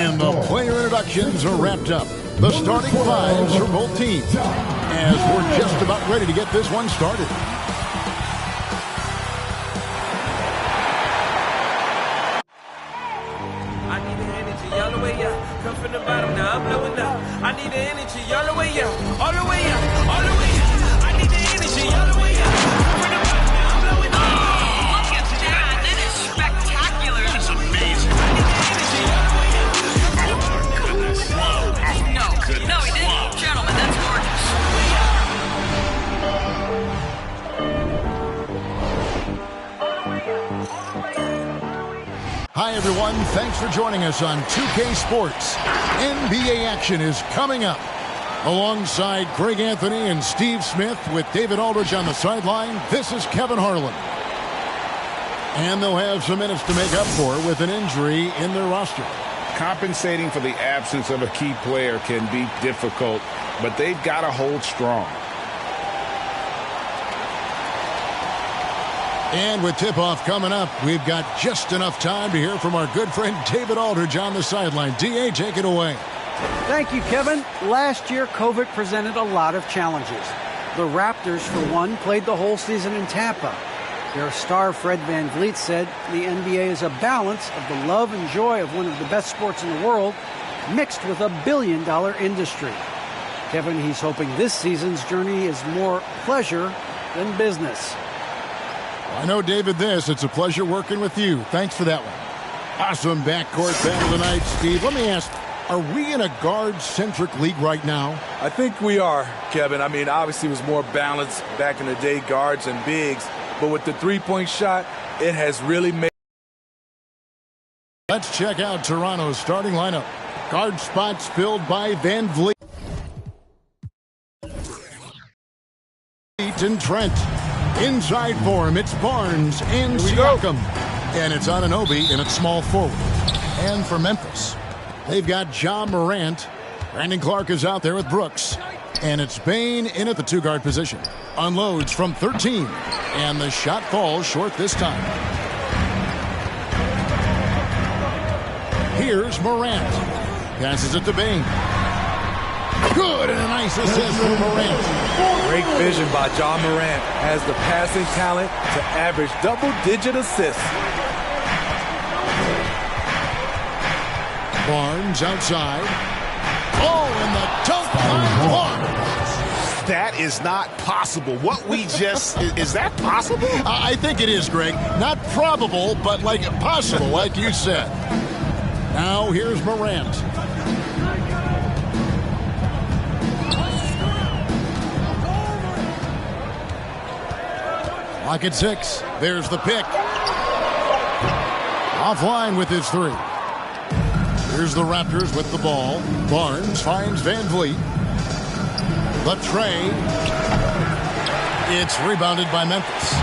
And the player introductions are wrapped up. The starting fives for both teams, as we're just about ready to get this one started. I need the energy all the way up. Come from the bottom, now I'm blowing up. I need the energy all the way up. All the way up, all the way up. I need the energy all the way up. Come from the bottom, now I'm blowing up. Look at that. That is spectacular. That's amazing. I need the energy all the way up. Oh, goodness. No, he didn't. Gentlemen, that's gorgeous. Hi, everyone. Thanks for joining us on 2K Sports. NBA action is coming up. Alongside Greg Anthony and Steve Smith with David Aldridge on the sideline, this is Kevin Harlan. And they'll have some minutes to make up for with an injury in their roster. Compensating for the absence of a key player can be difficult, but they've got to hold strong. And with tip-off coming up, we've got just enough time to hear from our good friend David Aldridge on the sideline. D.A., take it away. Thank you, Kevin. Last year, COVID presented a lot of challenges. The Raptors, for one, played the whole season in Tampa. Their star Fred VanVleet said the NBA is a balance of the love and joy of one of the best sports in the world mixed with a billion-dollar industry. Kevin, he's hoping this season's journey is more pleasure than business. I know, David, it's a pleasure working with you. Thanks for that one. Awesome backcourt battle tonight, Steve. Let me ask, are we in a guard-centric league right now? I think we are, Kevin. I mean, obviously it was more balanced back in the day, guards and bigs. But with the three-point shot, it has really made... Let's check out Toronto's starting lineup. Guard spots filled by VanVleet and Trent. Inside for him, it's Barnes and Siakam. And it's Anunoby in at small forward. And for Memphis, they've got Ja Morant. Brandon Clark is out there with Brooks. And it's Bane in at the two-guard position. Unloads from 13. And the shot falls short this time. Here's Morant. Passes it to Bane. Good, and a nice assist from Morant. Great vision by Ja Morant. Has the passing talent to average double-digit assists. Barnes outside. Oh, and the dunk by Barnes. That is not possible. What we just... is that possible? I think it is, Greg. Not probable, but like possible, like you said. Now here's Morant. Lock at 6. There's the pick. Offline with his three. Here's the Raptors with the ball. Barnes finds VanVleet. The tray. It's rebounded by Memphis.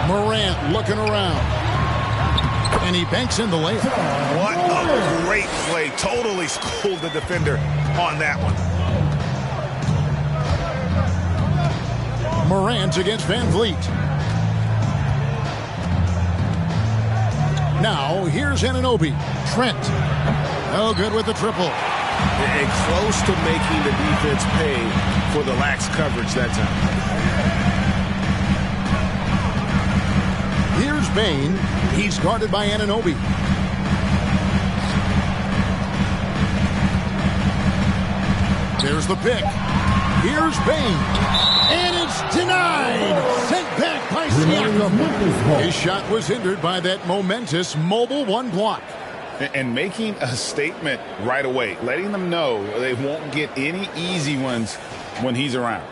Morant looking around. And he banks in the layup. What a great play. Totally schooled the defender on that one. Morant against VanVleet. Now, here's Anunoby. Trent. No good with the triple. And close to making the defense pay for the lax coverage that time. Here's Bane. He's guarded by Anunoby. There's the pick. Here's Bane. And it's denied. Sent back by Siakam. His shot was hindered by that momentous mobile one block. And making a statement right away, letting them know they won't get any easy ones when he's around.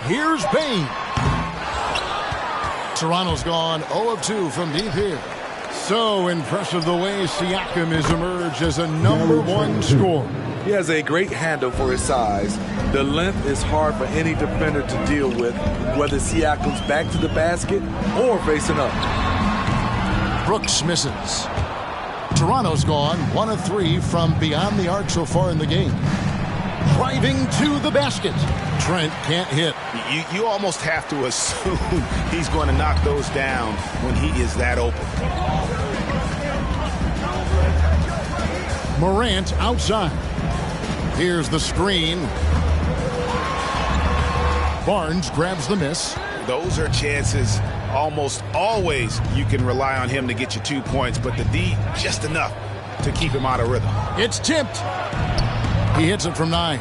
Here's Bane. Toronto's gone 0 of 2 from deep here. So impressive the way Siakam has emerged as a #1 scorer. He has a great handle for his size. The length is hard for any defender to deal with, whether Siakam's back to the basket or facing up. Brooks misses. Toronto's gone 1 of 3 from beyond the arc so far in the game. Driving to the basket. Trent can't hit. You almost have to assume he's going to knock those down when he is that open. Morant outside. Here's the screen. Barnes grabs the miss. Those are chances almost always you can rely on him to get you 2 points, but the D just enough to keep him out of rhythm. It's tipped. He hits it from 9.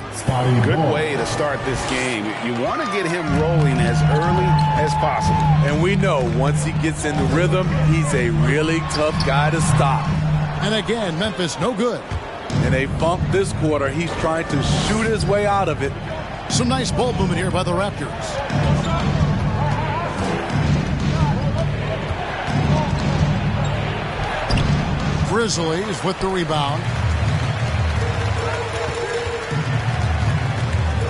Good way to start this game. You want to get him rolling as early as possible. And we know once he gets in the rhythm, he's a really tough guy to stop. And again, Memphis no good. In a funk this quarter, he's trying to shoot his way out of it. Some nice ball movement here by the Raptors. Grizzlies with the rebound.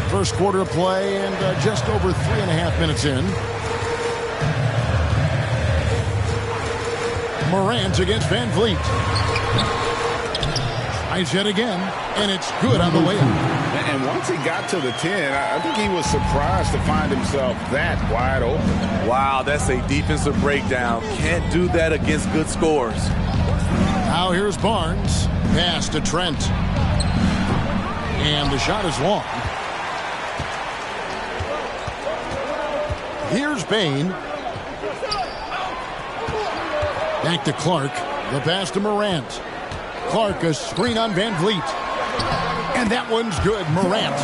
First quarter of play and just over 3.5 minutes in. Morant against Van Vliet. Tries yet again, and it's good on the way up. And once he got to the 10, I think he was surprised to find himself that wide open. Wow, that's a defensive breakdown. Can't do that against good scores. Now here's Barnes. Pass to Trent. And the shot is long. Here's Bain. Back to Clark. The pass to Morant. Clark, a screen on Van Vliet. And that one's good. Morant.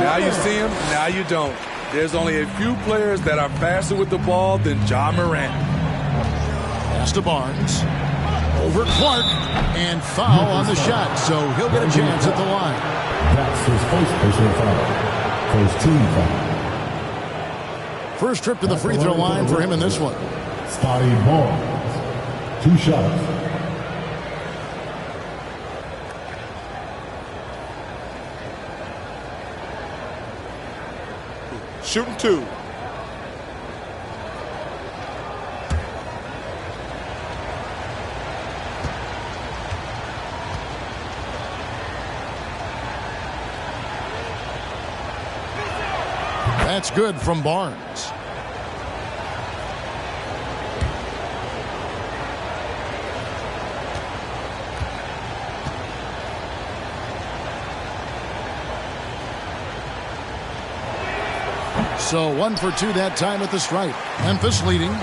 Now you see him, now you don't. There's only a few players that are faster with the ball than Ja Morant. Pass to Barnes. Over Clark. And foul on the shot, so he'll get a chance at the line. That's his first personal foul. First team foul. First trip to the free throw line for him in this one. Scotty Barnes. 2 shots. Shooting 2. That's good from Barnes. So 1 for 2 that time at the stripe. Memphis leading.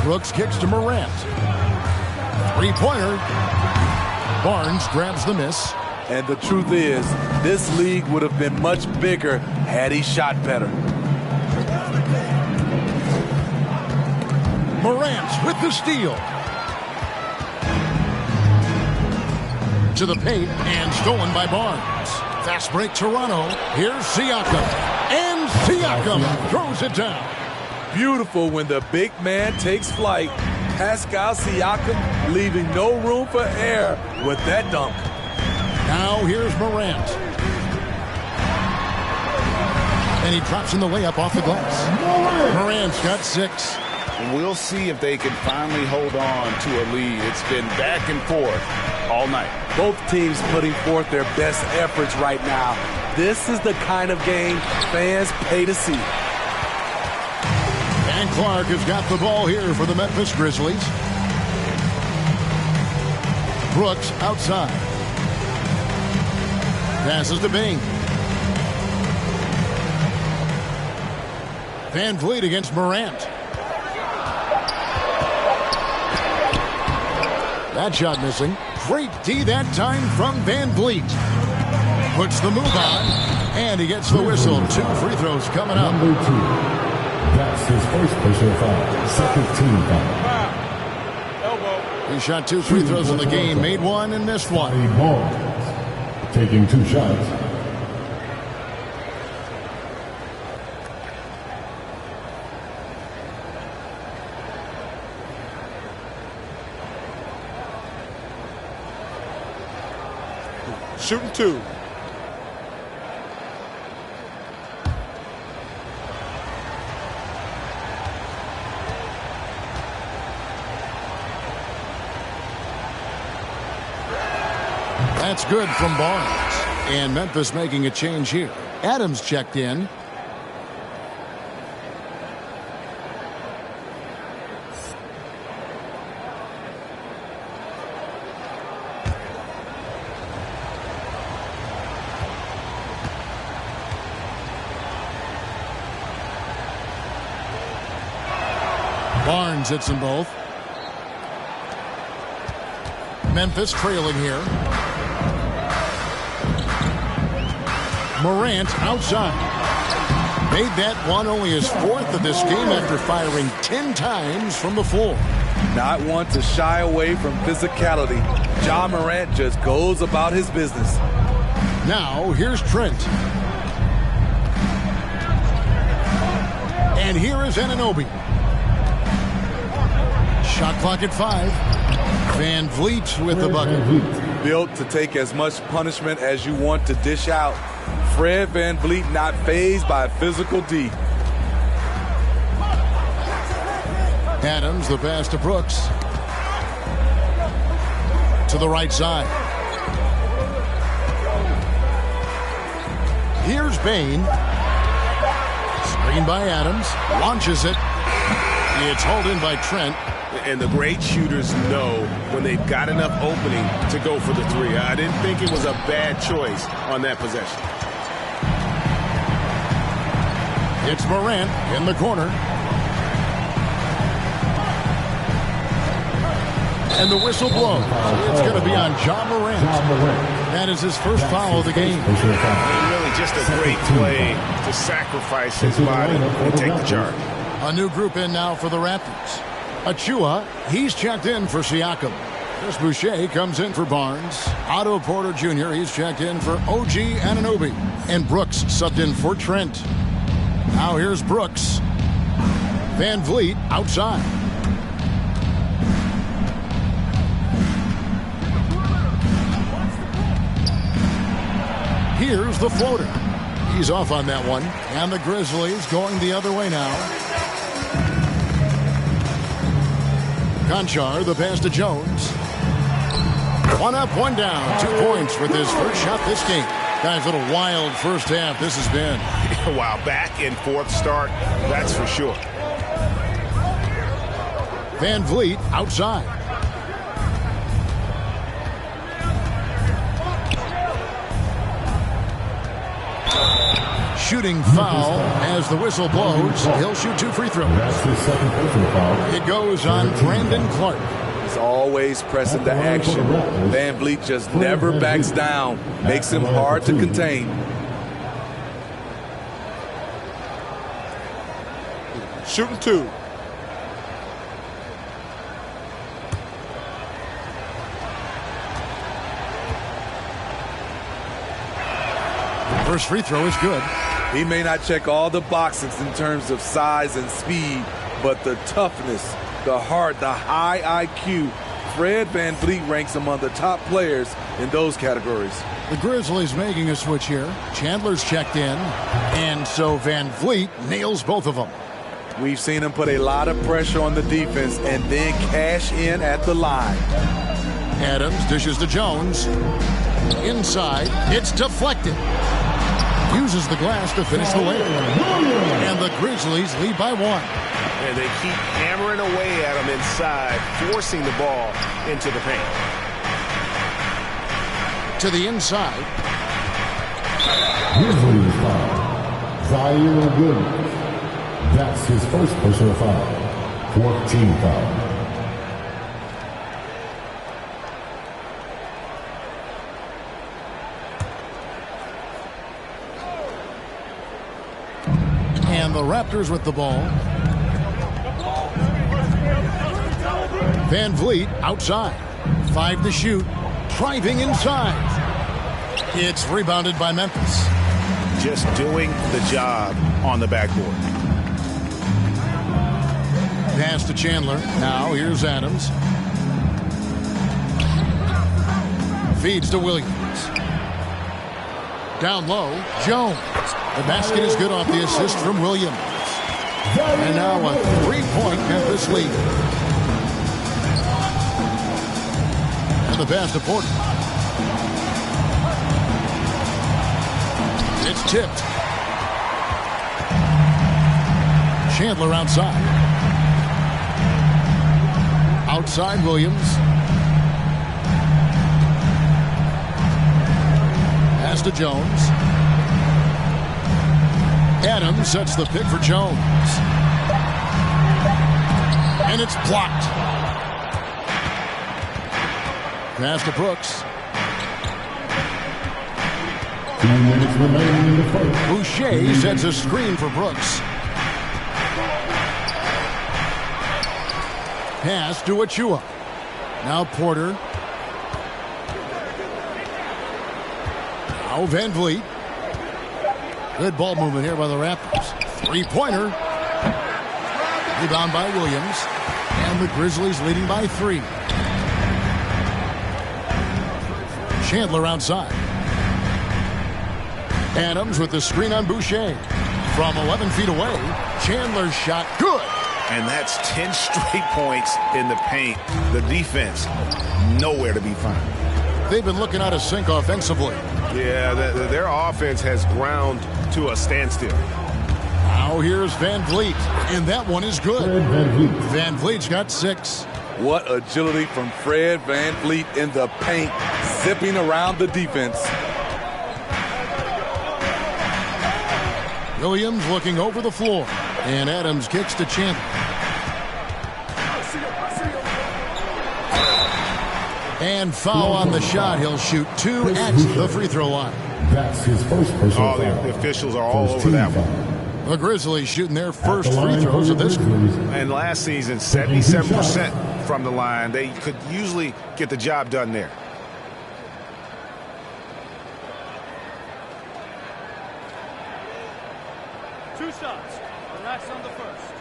Brooks kicks to Morant. 3-pointer. Barnes grabs the miss. And the truth is, this league would have been much bigger had he shot better. Morant with the steal. To the paint and stolen by Barnes. Fast break Toronto. Here's Siakam. And Siakam throws it down. Beautiful when the big man takes flight. Pascal Siakam leaving no room for error with that dunk. Now here's Morant. And he drops in the layup off the glass. Morant's got 6. We'll see if they can finally hold on to a lead. It's been back and forth all night. Both teams putting forth their best efforts right now. This is the kind of game fans pay to see. And Clark has got the ball here for the Memphis Grizzlies. Brooks outside. Passes to Bing. Van Vliet against Morant. That shot missing. Great D that time from Van Vliet. Puts the move on, and he gets the whistle. 2 free throws coming up. Number 2. That's his first personal foul. Second team foul. He shot 2 free throws in the game, made 1 and missed 1. Scotty Barnes. Taking 2 shots. Shooting 2. That's good from Barnes. And Memphis making a change here. Adams checked in. Barnes hits them both. Memphis trailing here. Morant outside. Made that one only his fourth of this game after firing 10 times from the floor. Not one to shy away from physicality. Ja Morant just goes about his business. Now here's Trent. And here is Anunoby. Shot clock at 5. Van Vliet with the bucket. Built to take as much punishment as you want to dish out. Fred Van Vliet not fazed by physical D. Adams, the pass to Brooks. To the right side. Here's Bain. Screen by Adams. Launches it. It's hauled in by Trent. And the great shooters know when they've got enough opening to go for the three. I didn't think it was a bad choice on that possession. It's Morant in the corner. And the whistle blows. It's going to be on Ja Morant. That is his first foul of the game. And really just a great play to sacrifice his body and take the charge. A new group in now for the Raptors. Achua, he's checked in for Siakam. Chris Boucher comes in for Barnes. Otto Porter Jr., he's checked in for OG Anunoby. And Brooks subbed in for Trent. Now here's Brooks. Van Vliet outside. Here's the floater. He's off on that one. And the Grizzlies going the other way now. Conchar, the pass to Jones. One up, one down. 2 points with his first shot this game. Guys, a little wild first half this has been. Wow, back and forth start, that's for sure. Van Vliet outside. Shooting foul as the whistle blows. He'll shoot 2 free throws. That's the second personal foul. It goes on Brandon Clark. He's always pressing the action. Van Vliet just never backs down. Makes him hard to contain. Shooting 2. First free throw is good. He may not check all the boxes in terms of size and speed, but the toughness, the heart, the high IQ, Fred Van Vliet ranks among the top players in those categories. The Grizzlies making a switch here. Chandler's checked in, and so Van Vliet nails both of them. We've seen him put a lot of pressure on the defense and then cash in at the line. Adams dishes to Jones. Inside, it's deflected. Uses the glass to finish the layup. And the Grizzlies lead by 1. And they keep hammering away at him inside, forcing the ball into the paint. To the inside. Grizzlies foul. Zaire Williams. That's his first personal foul. 14 foul. And the Raptors with the ball. Van Vliet outside. 5 to shoot. Driving inside. It's rebounded by Memphis. Just doing the job on the backboard. Pass to Chandler. Now here's Adams. Feeds to Williams. Down low, Jones. The basket is good off the assist from Williams. And now a 3-point Memphis lead. And the pass to Porter. It's tipped. Chandler outside. Outside Williams. Pass to Jones. Adams sets the pick for Jones. And it's blocked. Pass to Brooks. 2 minutes remaining in the first. Boucher sets a screen for Brooks. Pass to Achua. Now Porter. Now Van Vliet. Good ball movement here by the Raptors. Three-pointer. Rebound by Williams. And the Grizzlies leading by 3. Chandler outside. Adams with the screen on Boucher. From 11 feet away, Chandler's shot good. And that's 10 straight points in the paint. The defense, nowhere to be found. They've been looking out of sync offensively. Yeah, their offense has ground to a standstill. Now here's Van Vliet, and that one is good. Van Vliet's got 6. What agility from Fred Van Vliet in the paint, zipping around the defense. Williams looking over the floor, and Adams kicks to Chandler. And foul on the shot. He'll shoot 2 at the free throw line. That's his first personal foul. The officials are all over that one. The Grizzlies shooting their first free throws of this group. And last season, 77% from the line. They could usually get the job done there. Two shots. Relax on the first.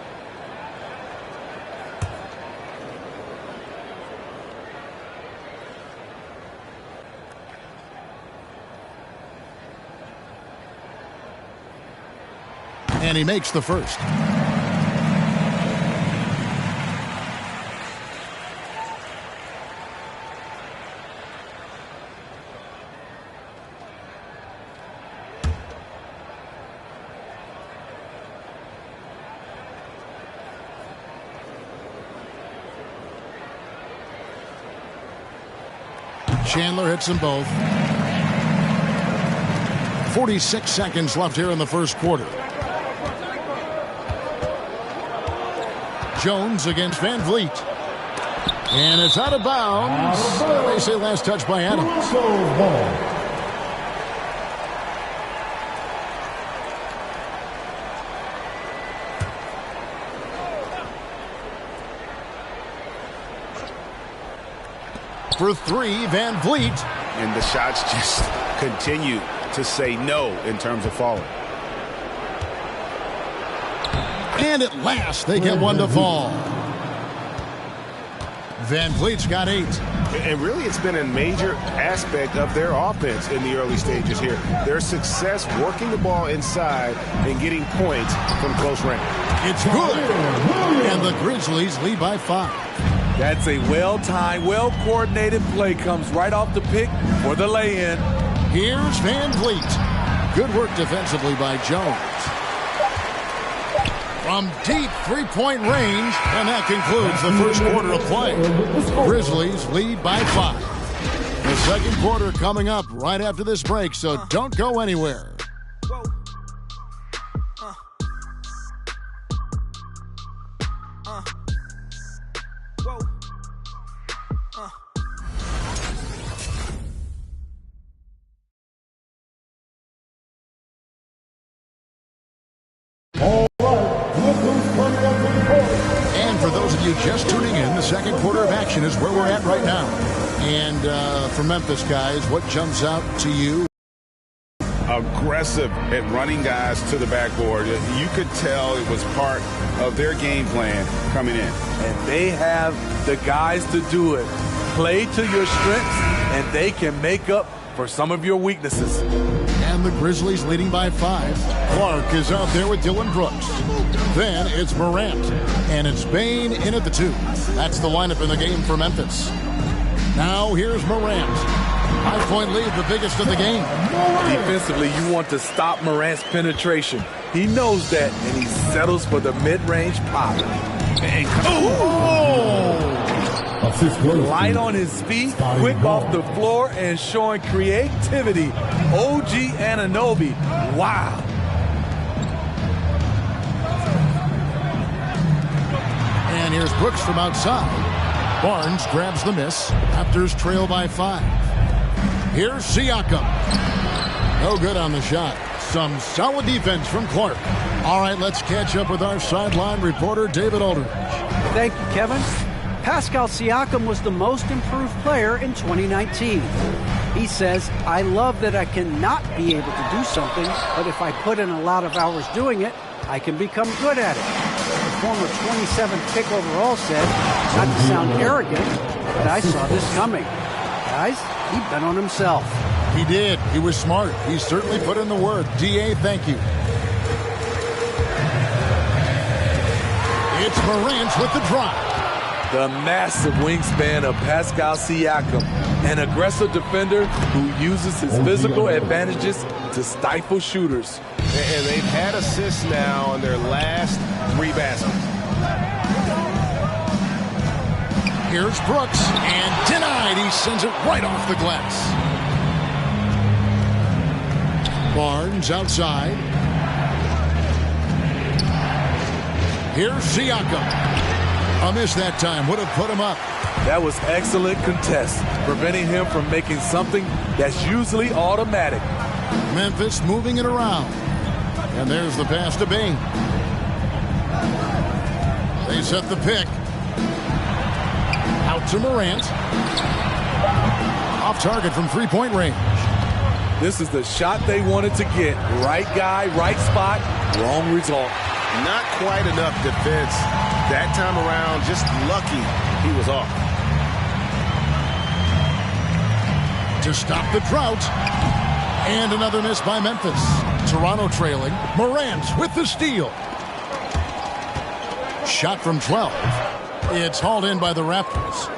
And he makes the first. Chandler hits them both. 46 seconds left here in the first quarter. Jones against Van Vliet. And it's out of bounds. They say last touch by Adams. For 3, Van Vliet. And the shots just continue to say no in terms of falling. And at last, they get one to fall. Van Vliet's got 8. And really, it's been a major aspect of their offense in the early stages here. Their success working the ball inside and getting points from close range. It's good. And the Grizzlies lead by 5. That's a well-timed, well-coordinated play. Comes right off the pick for the lay-in. Here's Van Vliet. Good work defensively by Jones. From deep three-point range, and that concludes the first quarter of play. Grizzlies lead by 5. The second quarter coming up right after this break, so don't go anywhere. Just tuning in, the second quarter of action is where we're at right now. And for Memphis, guys, what jumps out to you? Aggressive at running guys to the backboard. You could tell it was part of their game plan coming in. And they have the guys to do it. Play to your strengths, and they can make up for some of your weaknesses. And the Grizzlies leading by 5. Clark is out there with Dylan Brooks. Then it's Morant. And it's Bain in at the 2. That's the lineup in the game for Memphis. Now here's Morant. 5-point lead, the biggest of the game. Defensively, you want to stop Morant's penetration. He knows that, and he settles for the mid-range pop. Light on his feet, quick off the floor, and showing creativity. OG Anunoby. Wow. And here's Brooks from outside. Barnes grabs the miss. Raptors trail by 5. Here's Siakam. No good on the shot. Some solid defense from Clark. All right, let's catch up with our sideline reporter, David Aldridge. Thank you, Kevin. Pascal Siakam was the most improved player in 2019. He says, I love that I cannot be able to do something, but if I put in a lot of hours doing it, I can become good at it. The former 27th pick overall said, not to sound arrogant, but I saw this coming. Guys, he bet on himself. He did. He was smart. He certainly put in the work. D.A., thank you. It's Morant with the drive. The massive wingspan of Pascal Siakam, an aggressive defender who uses his physical advantages to stifle shooters. And they've had assists now on their last 3 baskets. Here's Brooks, and denied. He sends it right off the glass. Barnes outside. Here's Siakam. A miss that time. Would have put him up. That was excellent contest, preventing him from making something that's usually automatic. Memphis moving it around. And there's the pass to Bain. They set the pick. Out to Morant. Off target from 3-point range. This is the shot they wanted to get. Right guy, right spot, wrong result. Not quite enough defense that time around. Just lucky he was off. To stop the drought. And another miss by Memphis. Toronto trailing. Morant with the steal. Shot from 12. It's hauled in by the Raptors.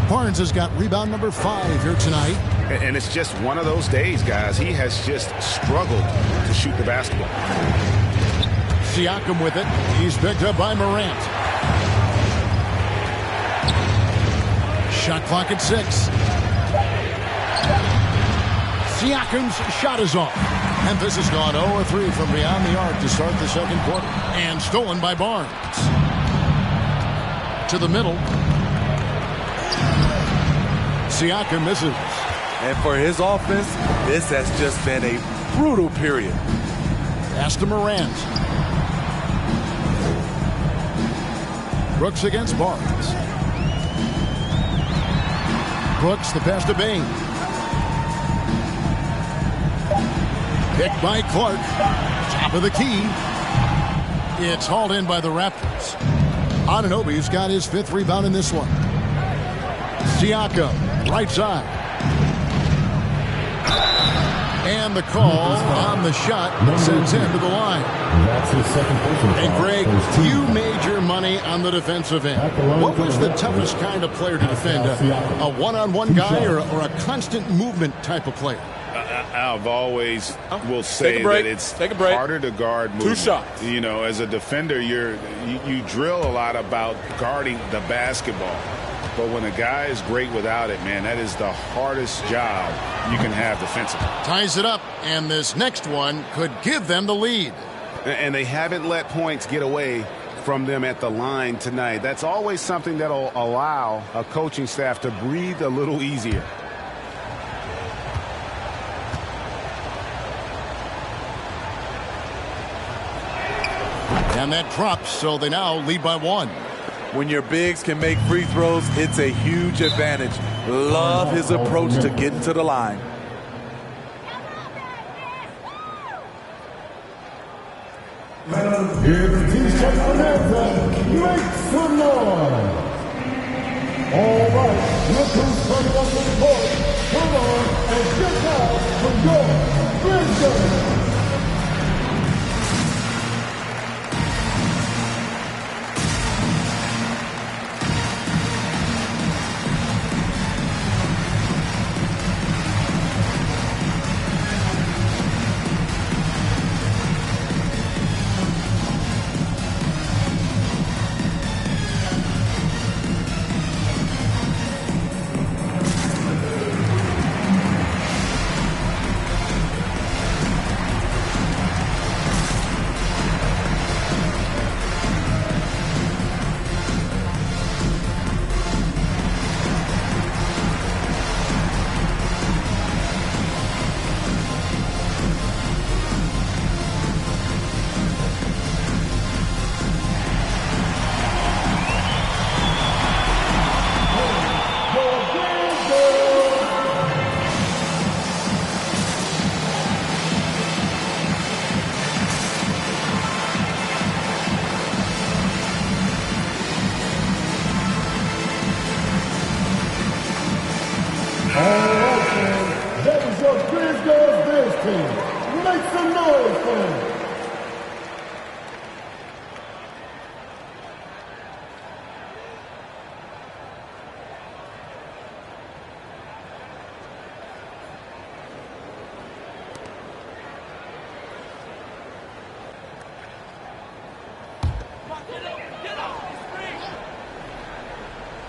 Barnes has got rebound number 5 here tonight. And it's just one of those days, guys. He has just struggled to shoot the basketball. Siakam with it. He's picked up by Morant. Shot clock at 6. Siakam's shot is off. Memphis has gone 0-3 from beyond the arc to start the second quarter. And stolen by Barnes. To the middle. Siakam misses. And for his offense, this has just been a brutal period. Pass to Morant. Brooks against Barnes. Brooks, the pass to Bain. Picked by Clark. Top of the key. It's hauled in by the Raptors. Anunoby's got his 5th rebound in this one. Siakam, right side. And the call on the shot that sends him to the line. That's his second personal And foul. Greg, you made your money on the defensive end. What was the toughest kind of player to defend? A one-on-one guy or a constant movement type of player? I've always will say that it's harder to guard movement. 2 shots. You know, as a defender, you drill a lot about guarding the basketball. But when a guy is great without it, man, that is the hardest job you can have defensively. Ties it up, and this next one could give them the lead. And they haven't let points get away from them at the line tonight. That's always something that'll allow a coaching staff to breathe a little easier. And that drops, so they now lead by 1. When your bigs can make free throws, it's a huge advantage. Love his approach to getting to the line. If T-shirt Bonanza, make some noise. All right, look who's coming up to the court. Come on and get out for your Grizzlies. the Grizzlies Bears team. Make some noise for them.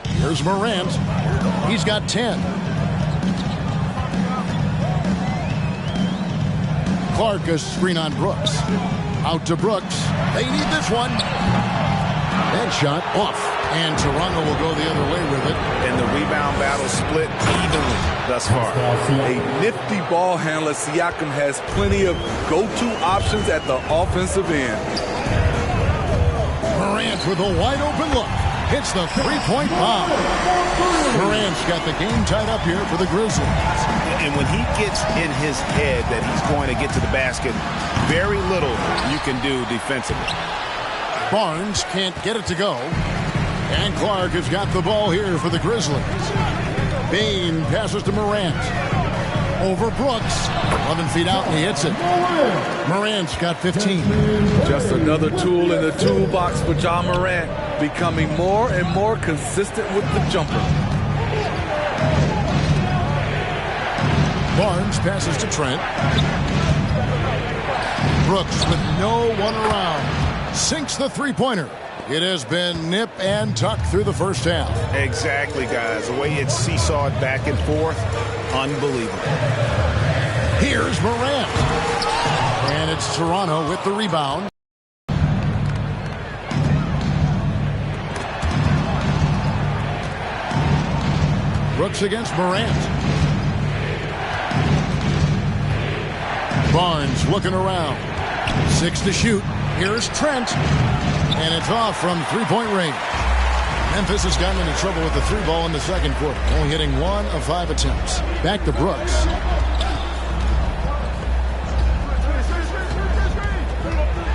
Here's Morant. He's got 10. Clark a screen on Brooks. Out to Brooks. They need this one. That shot off. And Toronto will go the other way with it. And the rebound battle split evenly thus far. A nifty ball handler. Siakam has plenty of go-to options at the offensive end. Morant with a wide open look. Hits the three-point bomb. Morant's got the game tied up here for the Grizzlies. And when he gets in his head that he's going to get to the basket, very little you can do defensively. Barnes can't get it to go. And Clark has got the ball here for the Grizzlies. Bain passes to Morant. Over Brooks. 11 feet out, and he hits it. Morant's got 15. Just another tool in the toolbox for Ja Morant, becoming more and more consistent with the jumper. Barnes passes to Trent. Brooks with no one around. Sinks the three-pointer. It has been nip and tuck through the first half. Exactly, guys. The way it's seesawed back and forth, unbelievable. Here's Morant. And it's Toronto with the rebound. Brooks against Morant. Barnes looking around. 6 to shoot. Here's Trent. And it's off from three-point range. Memphis has gotten into trouble with the three ball in the second quarter, only hitting 1 of 5 attempts. Back to Brooks.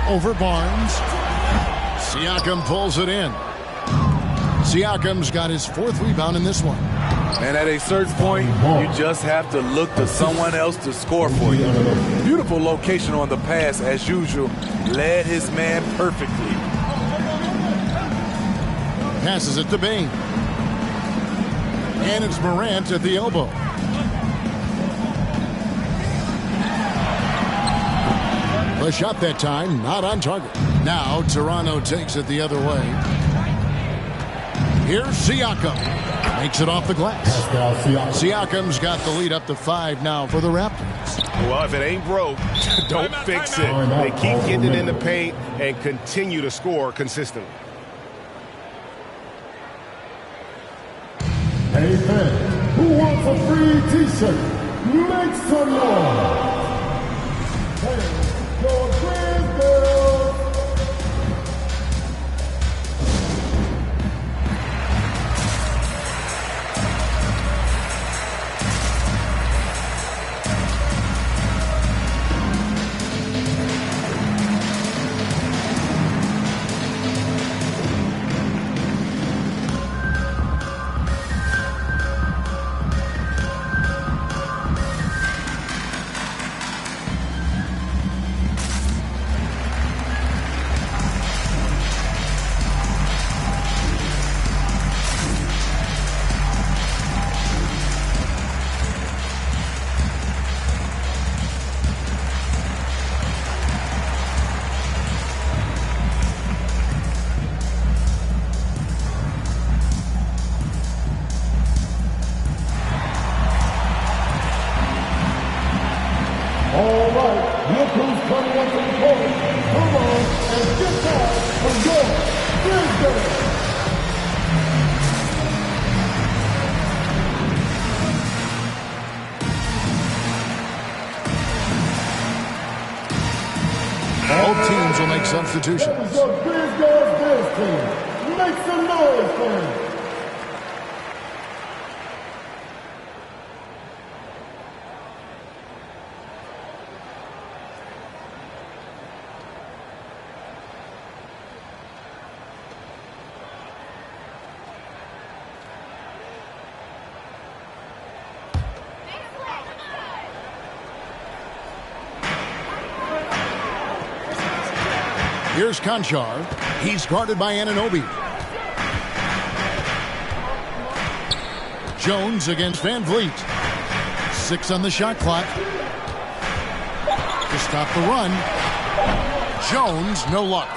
Over Barnes. Siakam pulls it in. Siakam's got his 4th rebound in this one. And at a certain point, you just have to look to someone else to score for you. Beautiful location on the pass, as usual. Led his man perfectly. Passes it to Bain. And it's Morant at the elbow. The shot that time, not on target. Now Toronto takes it the other way. Here's Siakam. Makes it off the glass. Siakam's got the lead up to 5 now for the Raptors. Well, if it ain't broke, don't fix it. They keep getting it in the paint and continue to score consistently. Hey fan, who wants a free t-shirt? Make some noise. Hey, go Grizzlies! Both teams will make substitutions. Make some noise for him. Here's Conchar. He's guarded by Anunoby. Jones against Van Vliet. 6 on the shot clock. To stop the run. Jones, no luck.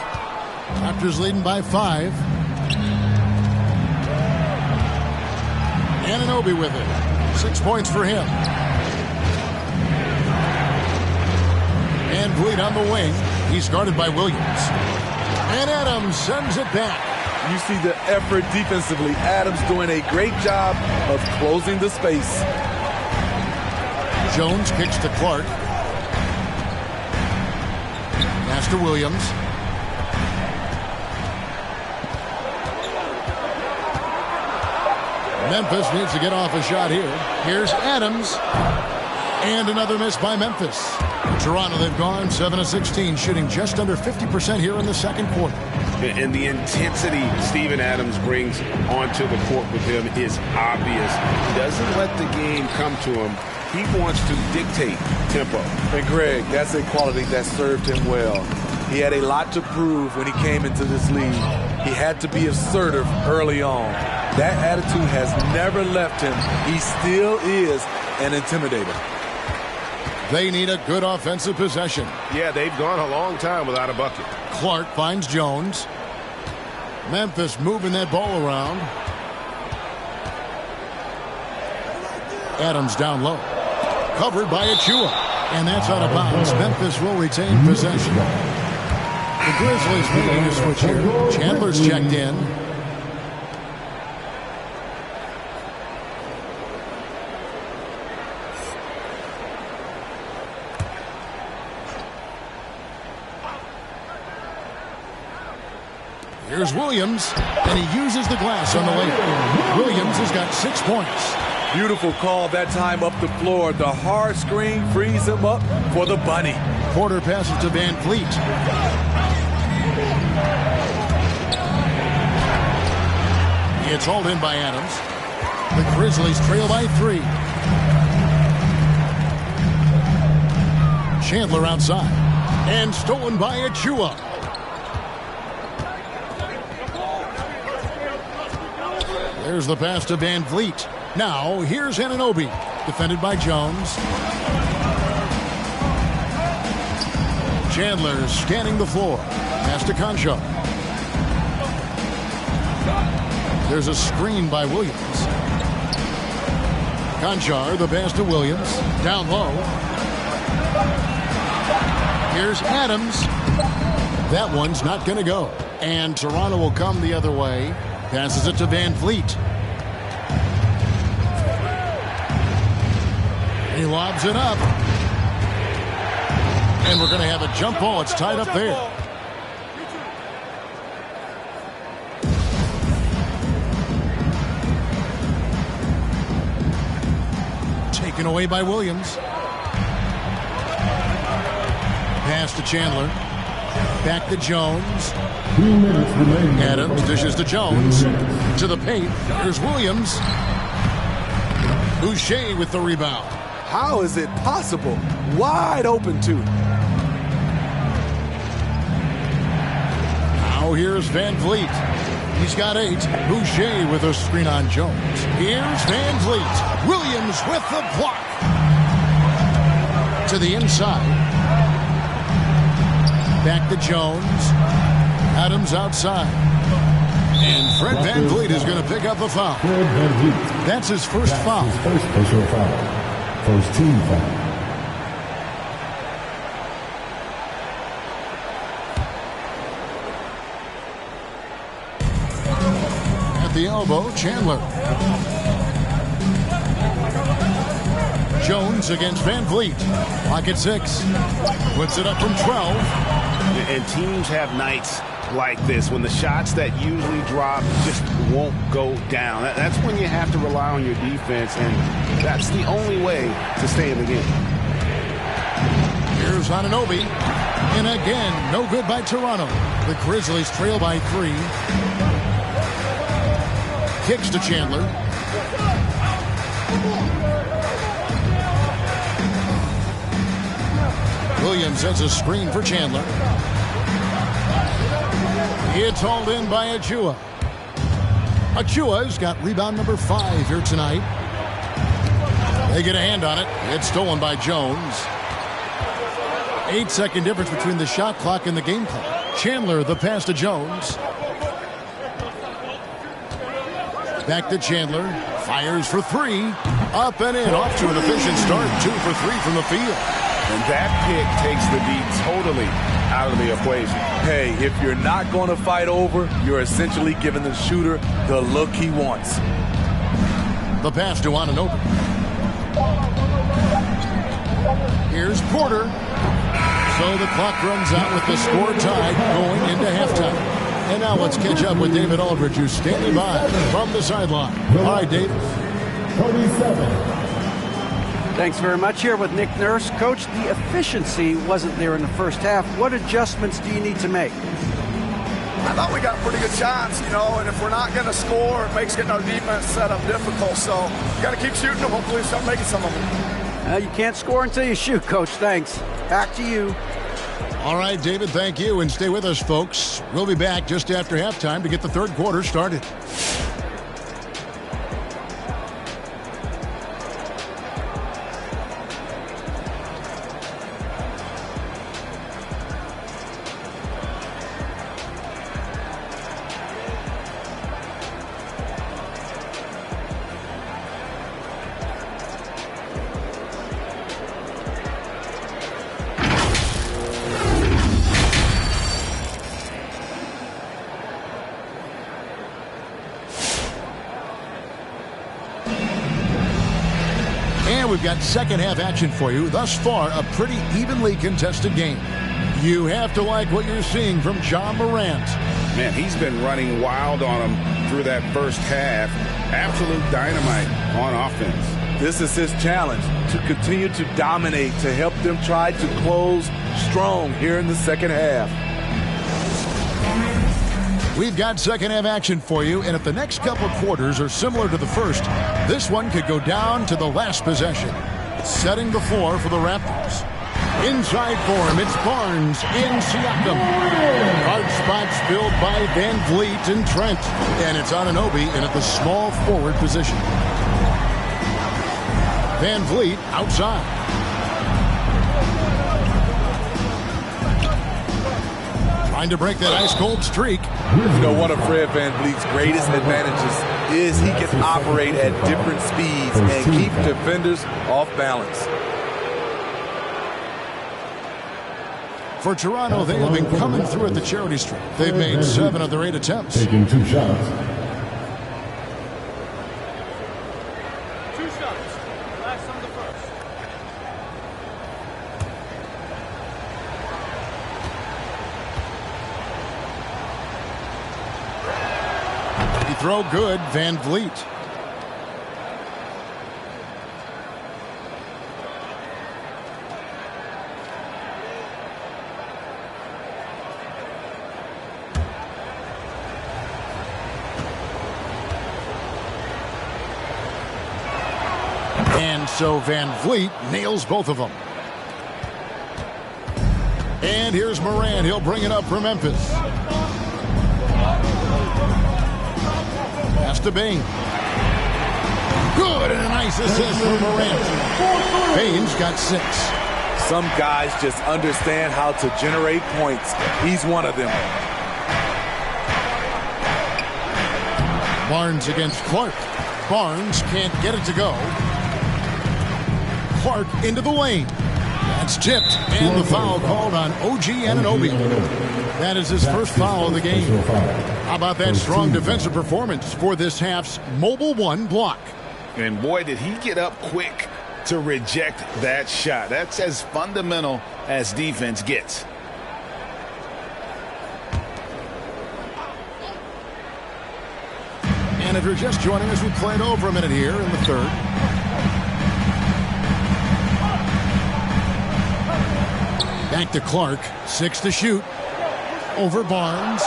Raptors leading by 5. Anunoby with it. 6 points for him. Van Vliet on the wing. He's guarded by Williams. And Adams sends it back. You see the effort defensively. Adams doing a great job of closing the space. Jones kicks to Clark. Pass to Williams. Memphis needs to get off a shot here. Here's Adams. And another miss by Memphis. Toronto, they've gone 7 of 16, shooting just under 50% here in the second quarter. And the intensity Steven Adams brings onto the court with him is obvious. He doesn't let the game come to him. He wants to dictate tempo. And Greg, that's a quality that served him well. He had a lot to prove when he came into this league. He had to be assertive early on. That attitude has never left him. He still is an intimidator. They need a good offensive possession. Yeah, they've gone a long time without a bucket. Clark finds Jones. Memphis moving that ball around. Adams down low. Covered by Achua. And that's out of bounds. Memphis will retain possession. The Grizzlies making a switch here. Chandler's checked in. Here's Williams, and he uses the glass on the layup. Williams has got 6 points. Beautiful call that time up the floor. The hard screen frees him up for the bunny. Porter passes to Van Vliet. It's hauled in by Adams. The Grizzlies trail by 3. Chandler outside. And stolen by Achua. There's the pass to Van Vliet. Now, here's Anunoby. Defended by Jones. Chandler scanning the floor. Pass to Conchar. There's a screen by Williams. Conchar, the pass to Williams. Down low. Here's Adams. That one's not going to go. And Toronto will come the other way. Passes it to Van Vliet. He lobs it up. And we're going to have a jump ball. It's tied up there. Taken away by Williams. Pass to Chandler. Back to Jones. 2 minutes remaining. Adams dishes to Jones. To the paint. Here's Williams. Boucher with the rebound. How is it possible? Wide open, too. Now here's Van Vliet. He's got 8. Boucher with a screen on Jones. Here's Van Vliet. Williams with the block. To the inside. Back to Jones. Adams outside. And Fred Van Vliet is going to pick up a foul. Fred Van Vliet. That's his first foul. His first personal foul. First team foul. At the elbow, Chandler. Jones against Van Vliet. Clock at 6. Puts it up from 12. And teams have nights like this when the shots that usually drop just won't go down. That's when you have to rely on your defense, and that's the only way to stay in the game. Here's Anunoby. And again, no good by Toronto. The Grizzlies trail by 3. Kicks to Chandler. Williams has a screen for Chandler. It's hauled in by Achua. Achua's got rebound number 5 here tonight. They get a hand on it. It's stolen by Jones. 8-second difference between the shot clock and the game clock. Chandler, the pass to Jones. Back to Chandler. Fires for 3. Up and in. Off to an efficient start. 2 for 3 from the field. And that pick takes the D totally out of the equation. Hey, if you're not going to fight over, you're essentially giving the shooter the look he wants. The pass to Anunoby. Here's Porter. So the clock runs out with the score tied going into halftime. And now let's catch up with David Aldridge, who's standing by from the sideline. All right, David. 37. Thanks very much. Here with Nick Nurse. Coach, the efficiency wasn't there in the first half. What adjustments do you need to make? I thought we got pretty good shots, and if we're not going to score, it makes getting our defense set up difficult. So got to keep shooting them. Hopefully start making some of them. You can't score until you shoot, Coach. Thanks. Back to you. All right, David, thank you. And stay with us, folks. We'll be back just after halftime to get the third quarter started. We've got second half action for you. Thus far, a pretty evenly contested game. You have to like what you're seeing from Ja Morant. Man, he's been running wild on him through that first half. Absolute dynamite on offense. This is his challenge, to continue to dominate, to help them try to close strong here in the second half. We've got second half action for you, and if the next couple quarters are similar to the first, this one could go down to the last possession. Setting the floor for the Raptors. Inside for him, it's Barnes and Siakam. Hard spots filled by Van Vliet and Trent. And it's Anunoby in at the small forward position. Van Vliet outside. Trying to break that ice-cold streak. One of Fred Van Vliet's greatest advantages is he can operate at different speeds and keep defenders off balance. For Toronto, they have been coming through at the charity stripe. They've made 7 of their 8 attempts. Taking 2 shots. 2 shots. Last on the first. He throw good, Van Vliet. And so Van Vliet nails both of them. And here's Morant. He'll bring it up for Memphis. Pass to Bain. Good, and a nice assist from Morant. Bain's got 6. Some guys just understand how to generate points. He's one of them. Barnes against Clark. Barnes can't get it to go. Clark into the lane. That's tipped, and the foul called on OG Anunoby. That is his first foul of the game. How about that strong defensive performance for this half's Mobile 1 block? And boy, did he get up quick to reject that shot. That's as fundamental as defense gets. And if you're just joining us, we played over a minute here in the third. Back to Clark. 6 to shoot. Over Barnes.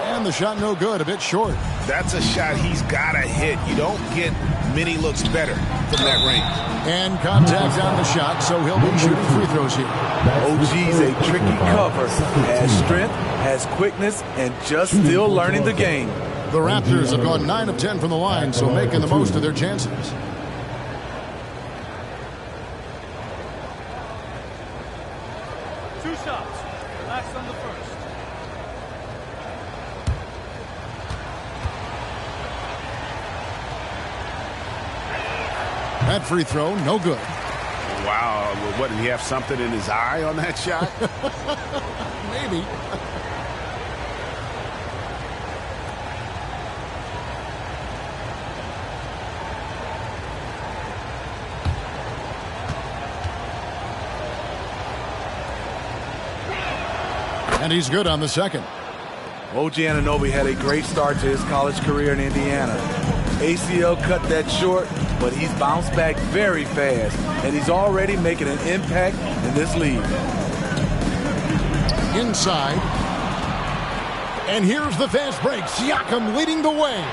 And the shot no good. A bit short. That's a shot he's got to hit. You don't get many looks better from that range. And contact on the shot, so he'll be shooting free throws here. OG's a tricky cover, has strength, has quickness, and just still learning the game. The Raptors have gone 9 of 10 from the line, so making the most of their chances. Two shots. Relax on the first. That free throw, no good. Wow, what, did he have something in his eye on that shot? Maybe. And he's good on the second. OG Anunoby had a great start to his college career in Indiana. ACL cut that short, but he's bounced back very fast, and he's already making an impact in this league. Inside. And here's the fast break. Siakam leading the way.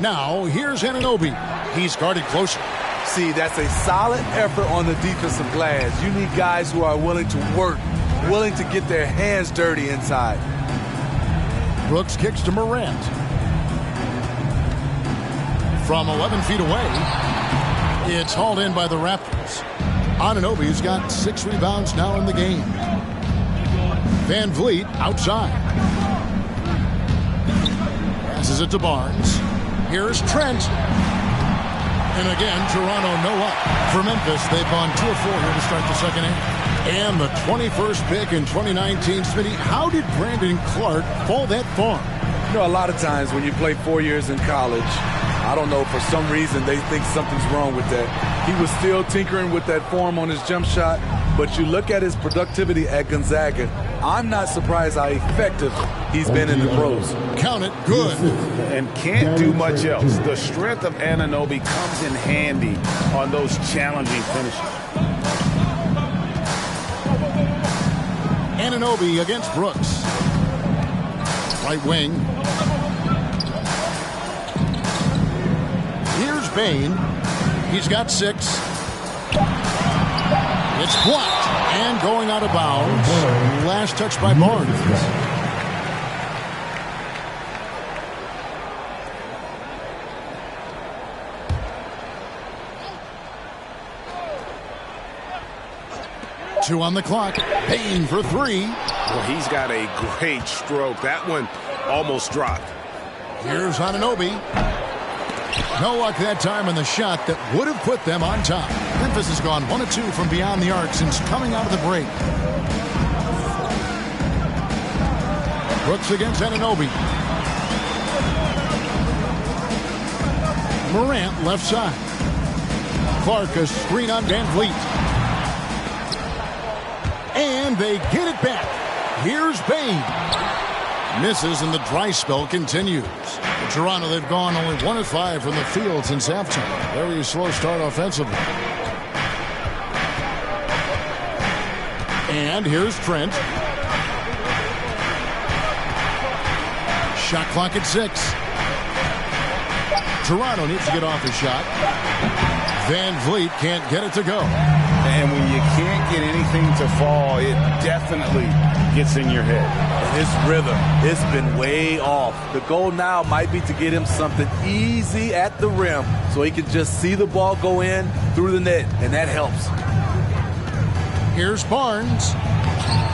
Now, here's Anunoby. He's guarded closer. See, that's a solid effort on the defensive glass. You need guys who are willing to work, willing to get their hands dirty inside. Brooks kicks to Morant. From 11 feet away, it's hauled in by the Raptors. Anunoby's got 6 rebounds now in the game. Van Vliet outside. Passes it to Barnes. Here's Trent. And again, Toronto no up. For Memphis, they've gone 2 of 4 here to start the second half. And the 21st pick in 2019, Smitty, how did Brandon Clark fall that far? You know, a lot of times when you play 4 years in college, I don't know, for some reason they think something's wrong with that. He was still tinkering with that form on his jump shot, but you look at his productivity at Gonzaga, I'm not surprised how effective he's been in the pros. Count it, good. And can't do much else. The strength of Anunoby comes in handy on those challenging finishes. Anunoby against Brooks. Right wing. Here's Bane. He's got 6. It's blocked and going out of bounds. Last touch by Barnes. Two on the clock. Bane for 3. Well, he's got a great stroke. That one almost dropped. Here's Anunoby. No luck that time on the shot that would have put them on top. Memphis has gone 1 of 2 from beyond the arc since coming out of the break. Brooks against Anunoby. Morant left side. Clark a screen on Van Vliet. And they get it back. Here's Bane. Misses and the dry spell continues. In Toronto, they've gone only 1 of 5 from the field since halftime. Very slow start offensively. And here's Trent. Shot clock at 6. Toronto needs to get off his shot. Van Vliet can't get it to go. And when you can't get anything to fall, it definitely gets in your head. And his rhythm, it's been way off. The goal now might be to get him something easy at the rim so he can just see the ball go in through the net, and that helps. Here's Barnes.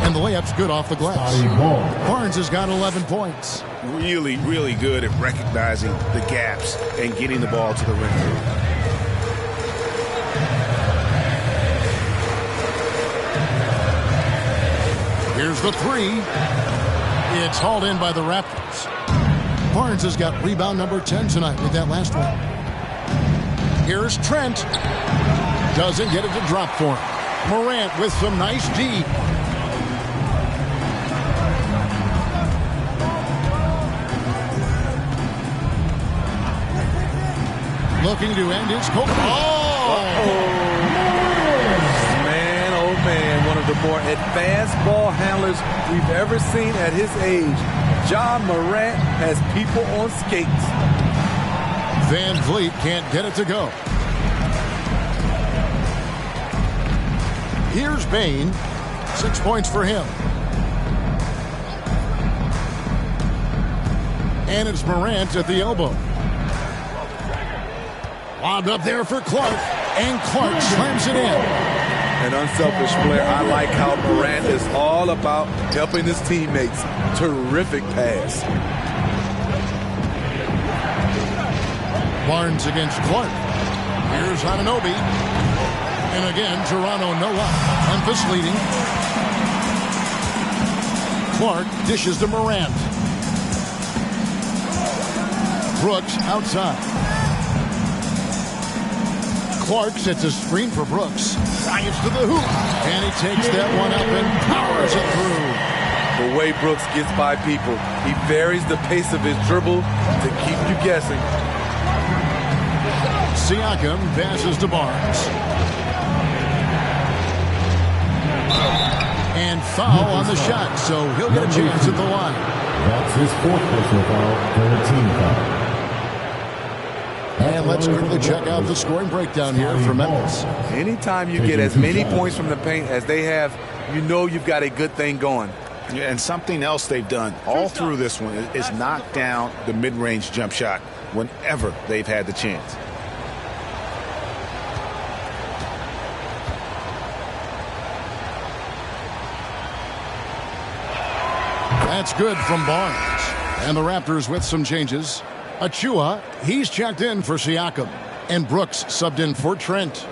And the layup's good off the glass. Barnes has got 11 points. Really, really good at recognizing the gaps and getting the ball to the rim. Here's the 3. It's hauled in by the Raptors. Barnes has got rebound number 10 tonight with that last one. Here's Trent. Doesn't get it to drop for him. Morant with some nice D. Looking to end his coach. Man, oh man, one of the more advanced ball handlers we've ever seen at his age. Ja Morant has people on skates. Van Vliet can't get it to go. Here's Bain. 6 points for him. And it's Morant at the elbow. Lobbed up there for Clark. And Clark slams it in. An unselfish player. I like how Morant is all about helping his teammates. Terrific pass. Barnes against Clark. Here's Anunoby. And again, Toronto no up. Memphis leading. Clark dishes to Morant. Brooks outside. Clark sets a screen for Brooks. Drives to the hoop. And he takes that one up and powers it through. The way Brooks gets by people, he varies the pace of his dribble to keep you guessing. Siakam passes to Barnes. And foul on the shot, so he'll get a chance at the line. That's his 4th personal foul and a team foul. And let's quickly check out the scoring breakdown here for Memphis. Anytime you get as many points from the paint as they have, you know you've got a good thing going. Yeah, and something else they've done all through this one is knock down the mid-range jump shot whenever they've had the chance. That's good from Barnes. And the Raptors with some changes. Achua, he's checked in for Siakam. And Brooks subbed in for Trent.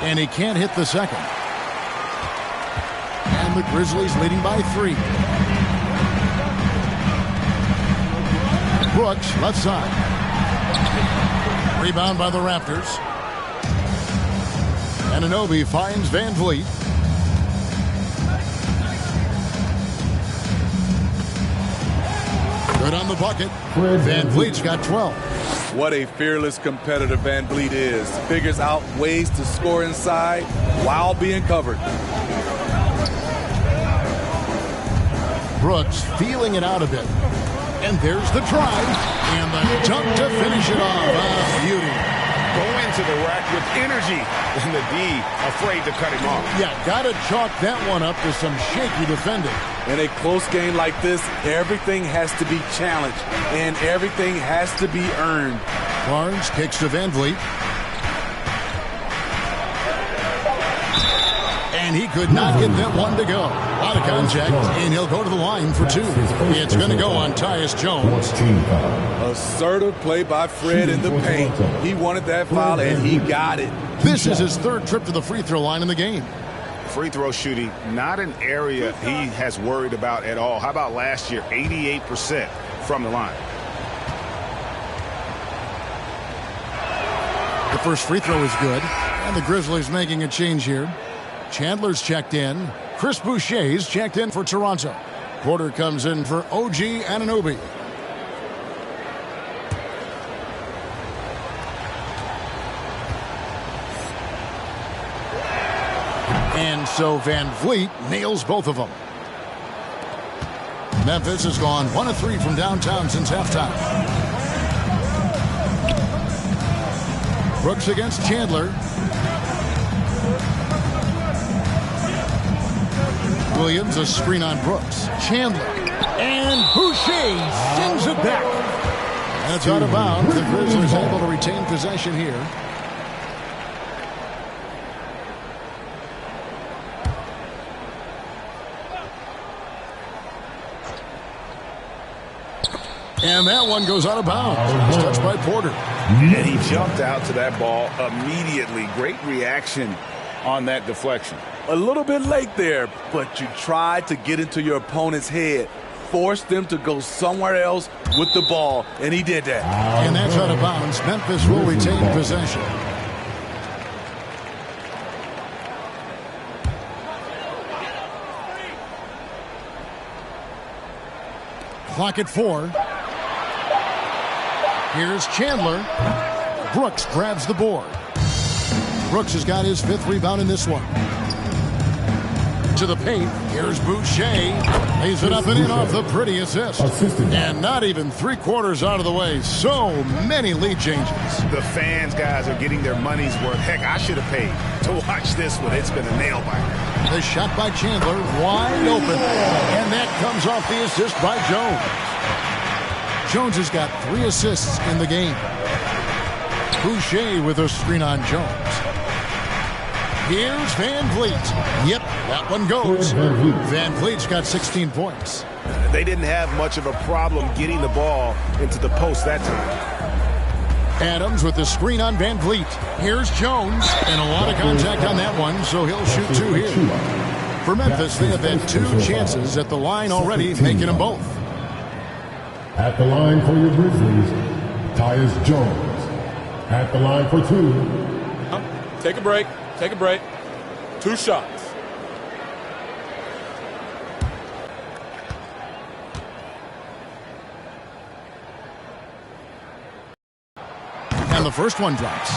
And he can't hit the second. And the Grizzlies leading by 3. Brooks, left side. Rebound by the Raptors. Anunoby finds Van Vliet. Good on the bucket. Van Vliet's got 12. What a fearless competitor Van Vliet is. Figures out ways to score inside while being covered. Brooks feeling it out a bit. And there's the drive. And the dunk to finish it off. A beauty. Go into the rack with energy. And the D afraid to cut him off. Yeah, got to chalk that one up to some shaky defending. In a close game like this, everything has to be challenged. And everything has to be earned. Barnes kicks to Van Vliet. And he could not get that one to go. Out of contact, and he'll go to the line for 2. It's going to go on Tyus Jones. Assertive play by Fred in the paint. He wanted that foul, and he got it. This is his 3rd trip to the free throw line in the game. Free throw shooting, not an area he has worried about at all. How about last year? 88% from the line. The first free throw is good. And the Grizzlies making a change here. Chandler's checked in. Chris Boucher's checked in for Toronto. Porter comes in for OG Anunoby. And so Van Vliet nails both of them. Memphis has gone 1 of 3 from downtown since halftime. Brooks against Chandler. Williams, a screen on Brooks. Chandler. And Boucher sends it back. And it's out of bounds. The Grizzlies able to retain possession here. And that one goes out of bounds. It's touched by Porter. And he jumped out to that ball immediately. Great reaction on that deflection. A little bit late there, but you tried to get into your opponent's head. Force them to go somewhere else with the ball, and he did that. And that's out of bounds. Memphis will retain possession. Clock at 4. Here's Chandler. Brooks grabs the board. Brooks has got his 5th rebound in this one. To the paint. Here's Boucher. Lays it up and in off the pretty assist. And not even 3/4 out of the way. So many lead changes. The fans, guys, are getting their money's worth. Heck, I should have paid to watch this one. It's been a nail-biter. The shot by Chandler, wide open. And that comes off the assist by Jones. Jones has got 3 assists in the game. Boucher with a screen on Jones. Here's Van Vliet. Yep, that one goes. Van Vliet's got 16 points. They didn't have much of a problem getting the ball into the post that time. Adams with the screen on Van Vliet. Here's Jones. And a lot of contact on that one, so he'll shoot 2 here. For Memphis, they have had 2 chances at the line already, making them both. At the line for your Grizzlies, Tyus Jones. At the line for 2. Take a break. Take a break. 2 shots. And the first one drops.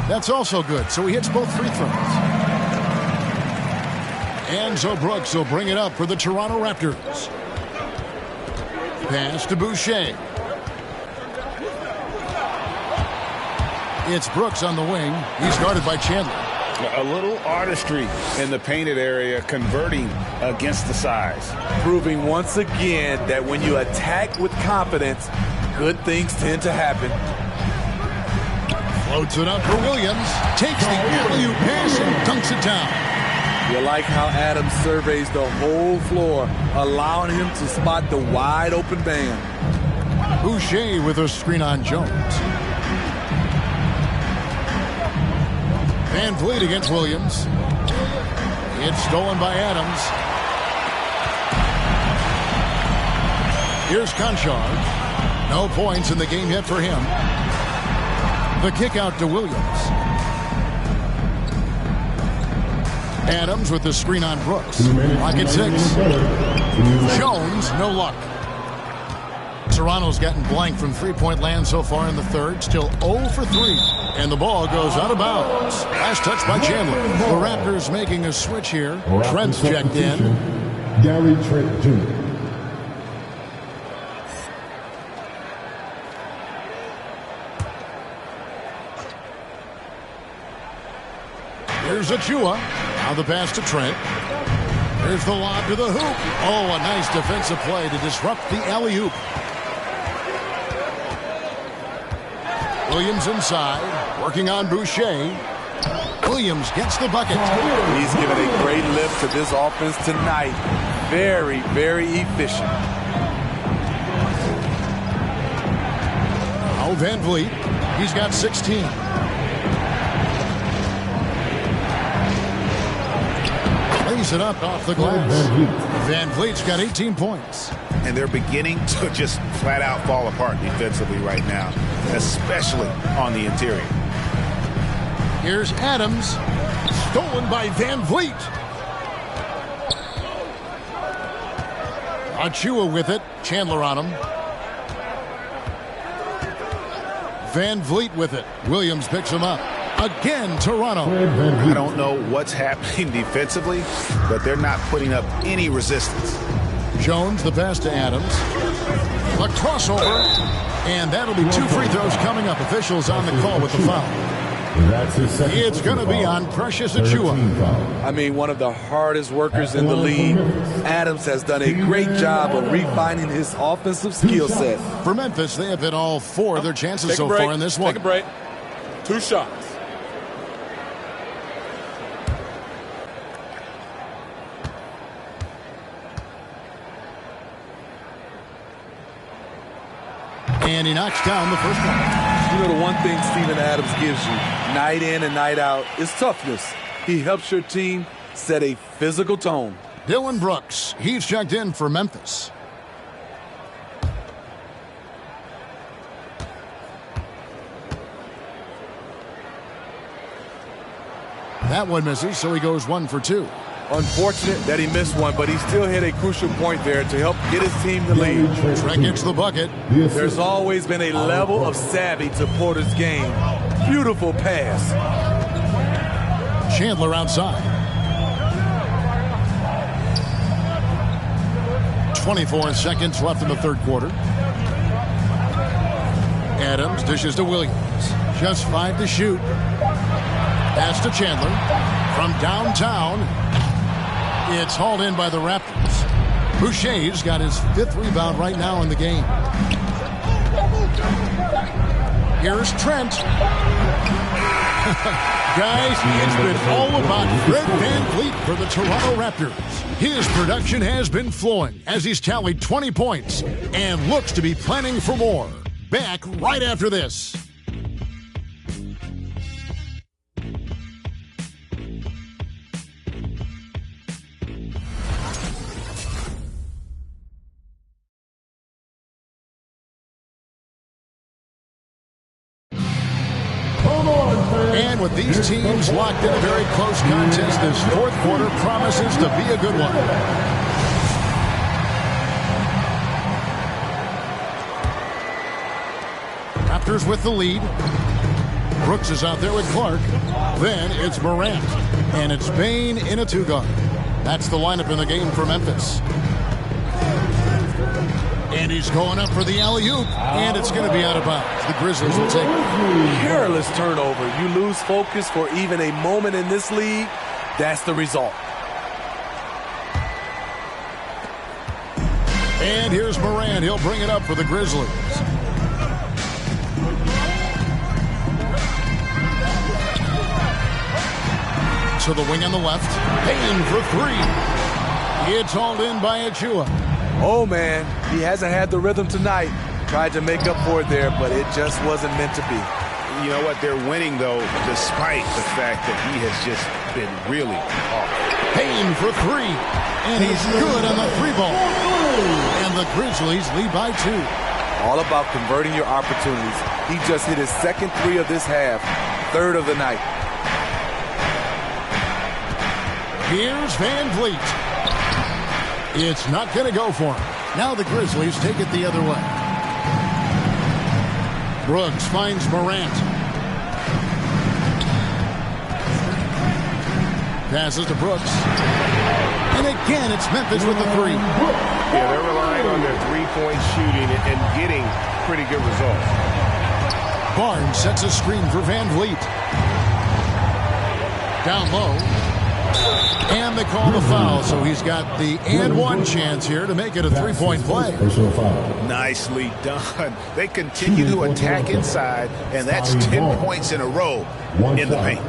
That's also good, so he hits both free throws. And so Brooks will bring it up for the Toronto Raptors. Pass to Boucher. It's Brooks on the wing. He's guarded by Chandler. A little artistry in the painted area, converting against the size. Proving once again that when you attack with confidence, good things tend to happen. Floats it up for Williams. Takes the alley-oop pass and dunks it down. You like how Adams surveys the whole floor, allowing him to spot the wide-open man. Boucher with a screen on Jones. Van Vliet against Williams. It's stolen by Adams. Here's Conchar. No points in the game yet for him. The kick out to Williams. Adams with the screen on Brooks. Rocket 6. Jones, no luck. Toronto's gotten blank from three-point land so far in the third. Still 0 for 3. And the ball goes out of bounds. Last touch by Chandler. The Raptors making a switch here. Trent's checked in. Gary Trent Jr. Here's Achua. Now the pass to Trent. Here's the lob to the hoop. Oh, a nice defensive play to disrupt the alley-oop. Williams inside, working on Boucher. Williams gets the bucket. He's given a great lift to this offense tonight. Very, very efficient. Now Van Vliet. He's got 16. Lays it up off the glass. Van Vliet's got 18 points. And they're beginning to just flat out fall apart defensively right now, especially on the interior. Here's Adams. Stolen by Van Vliet. Achua with it. Chandler on him. Van Vliet with it. Williams picks him up. Again, Toronto. I don't know what's happening defensively, but they're not putting up any resistance. Jones, the pass to Adams. A crossover. And that'll be 2 free throws coming up. Officials on the call with the foul. It's going to be on Precious Achua. I mean, one of the hardest workers in the league. Adams has done a great job of refining his offensive skill set. For Memphis, they have hit all 4 of their chances so far in this one. Take a break. 2 shots. And he knocks down the first one. You know, the one thing Steven Adams gives you, night in and night out, is toughness. He helps your team set a physical tone. Dylan Brooks, he's checked in for Memphis. That one misses, so he goes 1 for 2. Unfortunate that he missed one, but he still hit a crucial point there to help get his team the lead. Trent gets the bucket. There's always been a level of savvy to Porter's game. Beautiful pass. Chandler outside. 24 seconds left in the third quarter. Adams dishes to Williams. Just 5 to shoot. Pass to Chandler. From downtown. It's hauled in by the Raptors. Boucher's got his 5th rebound right now in the game. Here's Trent. Guys, it's been all about Fred VanVleet for the Toronto Raptors. His production has been flowing as he's tallied 20 points and looks to be planning for more. Back right after this. And with these teams locked in a very close contest, this fourth quarter promises to be a good one. Raptors with the lead. Brooks is out there with Clark. Then it's Morant. And it's Bane in a 2-guard. That's the lineup in the game for Memphis. And he's going up for the alley-oop, and it's going to be out of bounds. The Grizzlies will take it. Careless turnover. You lose focus for even a moment in this league. That's the result. And here's Morant. He'll bring it up for the Grizzlies. To the wing on the left. Payne for 3. It's hauled in by Achua. Oh, man, he hasn't had the rhythm tonight. Tried to make up for it there, but it just wasn't meant to be. You know what? They're winning, though, despite the fact that he has just been really off. Payne for 3. And he's good on the 3-ball. And the Grizzlies lead by 2. All about converting your opportunities. He just hit his second 3 of this half, 3rd of the night. Here's VanVleet. It's not going to go for him. Now the Grizzlies take it the other way. Brooks finds Morant. Passes to Brooks. And again, it's Memphis with the 3. Yeah, they're relying on their three-point shooting and getting pretty good results. Barnes sets a screen for VanVleet. Down low. And they call the foul, so he's got the and-one chance here to make it a 3-point play. Nicely done. They continue to attack inside, and that's 10 points in a row in the paint.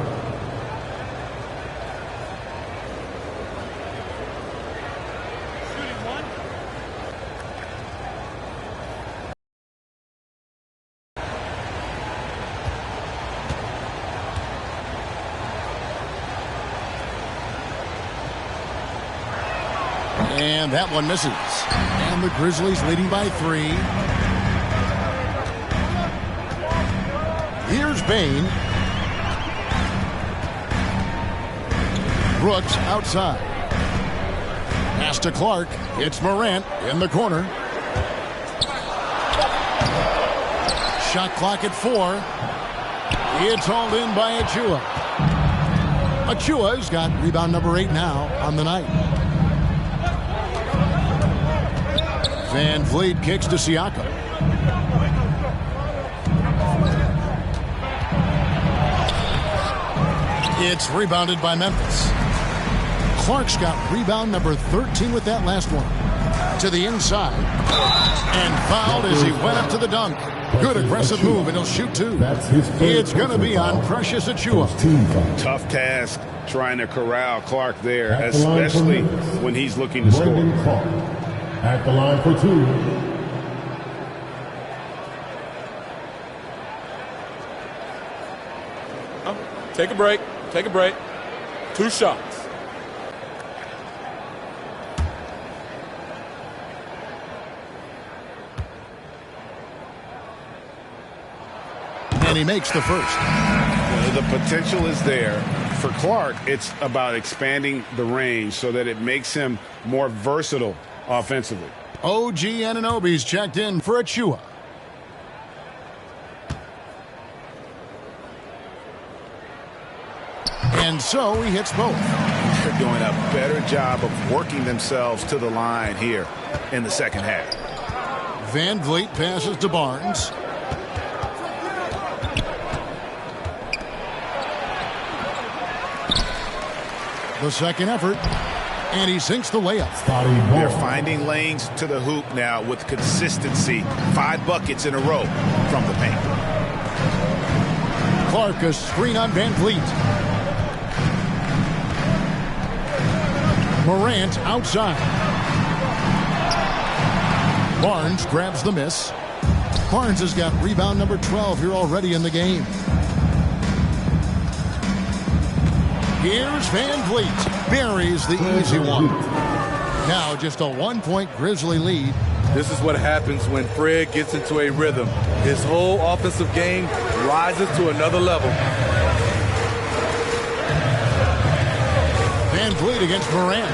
And that one misses. And the Grizzlies leading by 3. Here's Bane. Brooks outside. Pass to Clark. It's Morant in the corner. Shot clock at 4. It's hauled in by Achua. Achua's got rebound number 8 now on the night. VanVleet kicks to Siakam. It's rebounded by Memphis. Clark's got rebound number 13 with that last one. To the inside. And fouled as he went up to the dunk. Good aggressive move, and he'll shoot 2. It's going to be on Precious Achua. Tough task trying to corral Clark there, especially when he's looking to score. At the line for 2. Take a break. Take a break. 2 shots. And he makes the first. The potential is there For Clark, it's about expanding the range so that it makes him more versatile offensively. OG Anunoby's checked in for Achua. And so he hits both. They're doing a better job of working themselves to the line here in the second half. Van Vliet passes to Barnes. The second effort, and he sinks the layup. They're finding lanes to the hoop now with consistency. 5 buckets in a row from the paint. Clark, a screen on Van Vliet. Morant outside. Barnes grabs the miss. Barnes has got rebound number 12 here already in the game. Here's Van Vliet. Buries the easy one. Now just a 1-point Grizzly lead. This is what happens when Fred gets into a rhythm. His whole offensive game rises to another level. Van Vliet against Morant.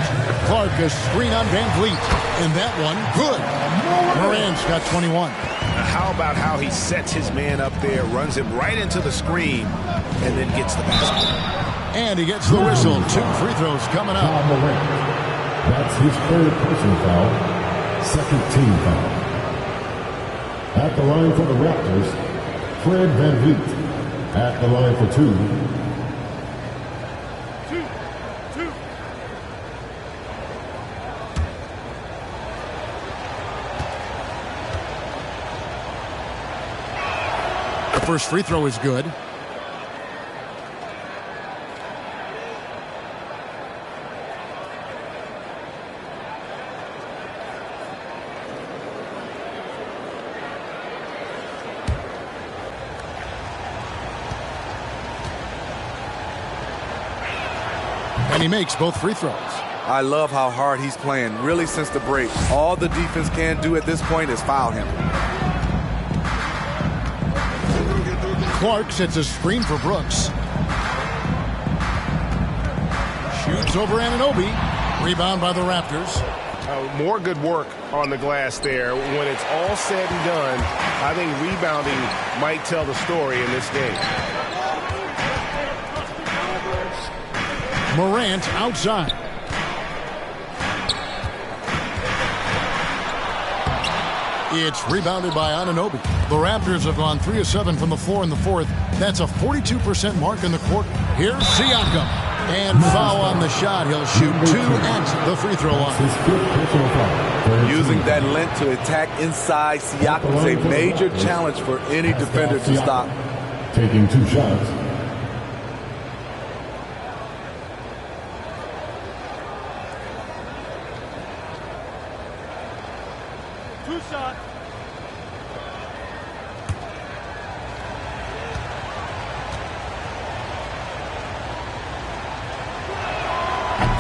Clark, a screen on Van Vliet. And that one, good. Morant's got 21. How about how he sets his man up there, runs him right into the screen, and then gets the basket. And he gets the whistle. 2 free throws coming up. That's his third personal foul. Second team foul. At the line for the Raptors, Fred Van Vliet. At the line for 2. The first free throw is good. And he makes both free throws. I love how hard he's playing, really since the break. All the defense can do at this point is foul him. Clark sets a screen for Brooks. Shoots over Anunoby. Rebound by the Raptors. More good work on the glass there. When it's all said and done, I think rebounding might tell the story in this game. Morant outside. It's rebounded by Anunoby. The Raptors have gone 3 of 7 from the floor in the fourth. That's a 42% mark in the quarter. Here's Siakam. And foul on the shot. He'll shoot 2 at the free throw line. Using that length to attack inside Siakam is a major challenge for any defender to stop. Taking 2 shots.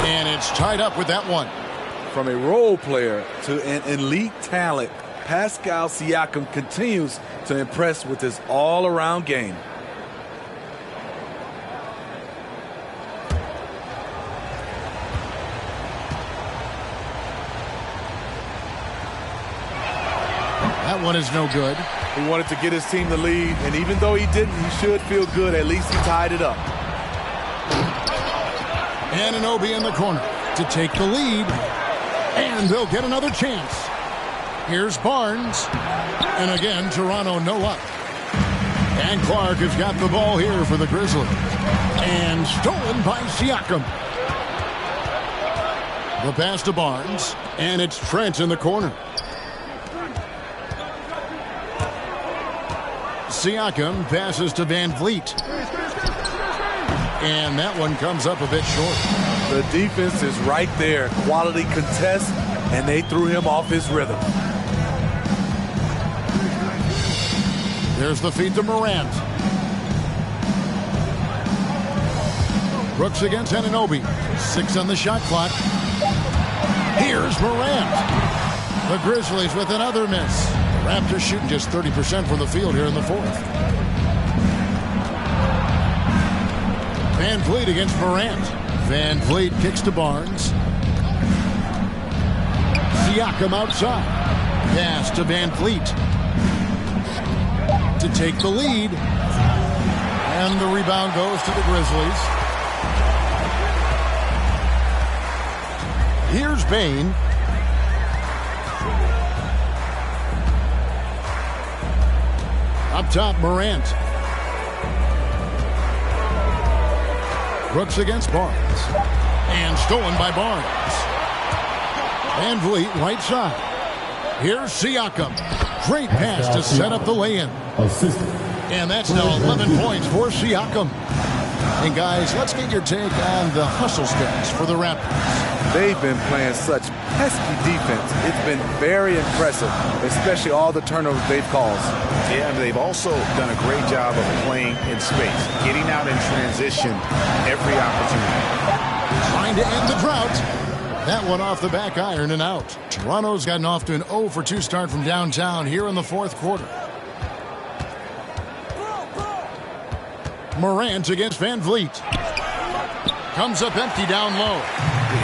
And it's tied up with that one. From a role player to an elite talent, Pascal Siakam continues to impress with his all-around game. That one is no good. He wanted to get his team the lead, and even though he didn't, he should feel good. At least he tied it up. Anunoby in the corner to take the lead. And they'll get another chance. Here's Barnes. And again, Toronto no up. And Clark has got the ball here for the Grizzlies. And stolen by Siakam. The pass to Barnes. And it's Trent in the corner. Siakam passes to Van Vliet. And that one comes up a bit short. The defense is right there. Quality contest, and they threw him off his rhythm. There's the feed to Morant. Brooks against Anunoby. 6 on the shot clock. Here's Morant. The Grizzlies with another miss. The Raptors shooting just 30% from the field here in the fourth. Van Vliet against Morant. Van Vliet kicks to Barnes. Siakam outside. Pass to Van Vliet to take the lead. And the rebound goes to the Grizzlies. Here's Bane. Up top, Morant. Brooks against Barnes. And stolen by Barnes. Van Vliet, right side. Here's Siakam. Great pass to set up the lay-in. And that's now 11 points for Siakam. And guys, let's get your take on the hustle stats for the Raptors. They've been playing such pesky defense. It's been very impressive, especially all the turnovers they've caused. Yeah, and they've also done a great job of playing in space, getting out in transition every opportunity. Trying to end the drought. That one off the back iron and out. Toronto's gotten off to an 0 for 2 start from downtown here in the fourth quarter. Morant against Van Vliet. Comes up empty down low.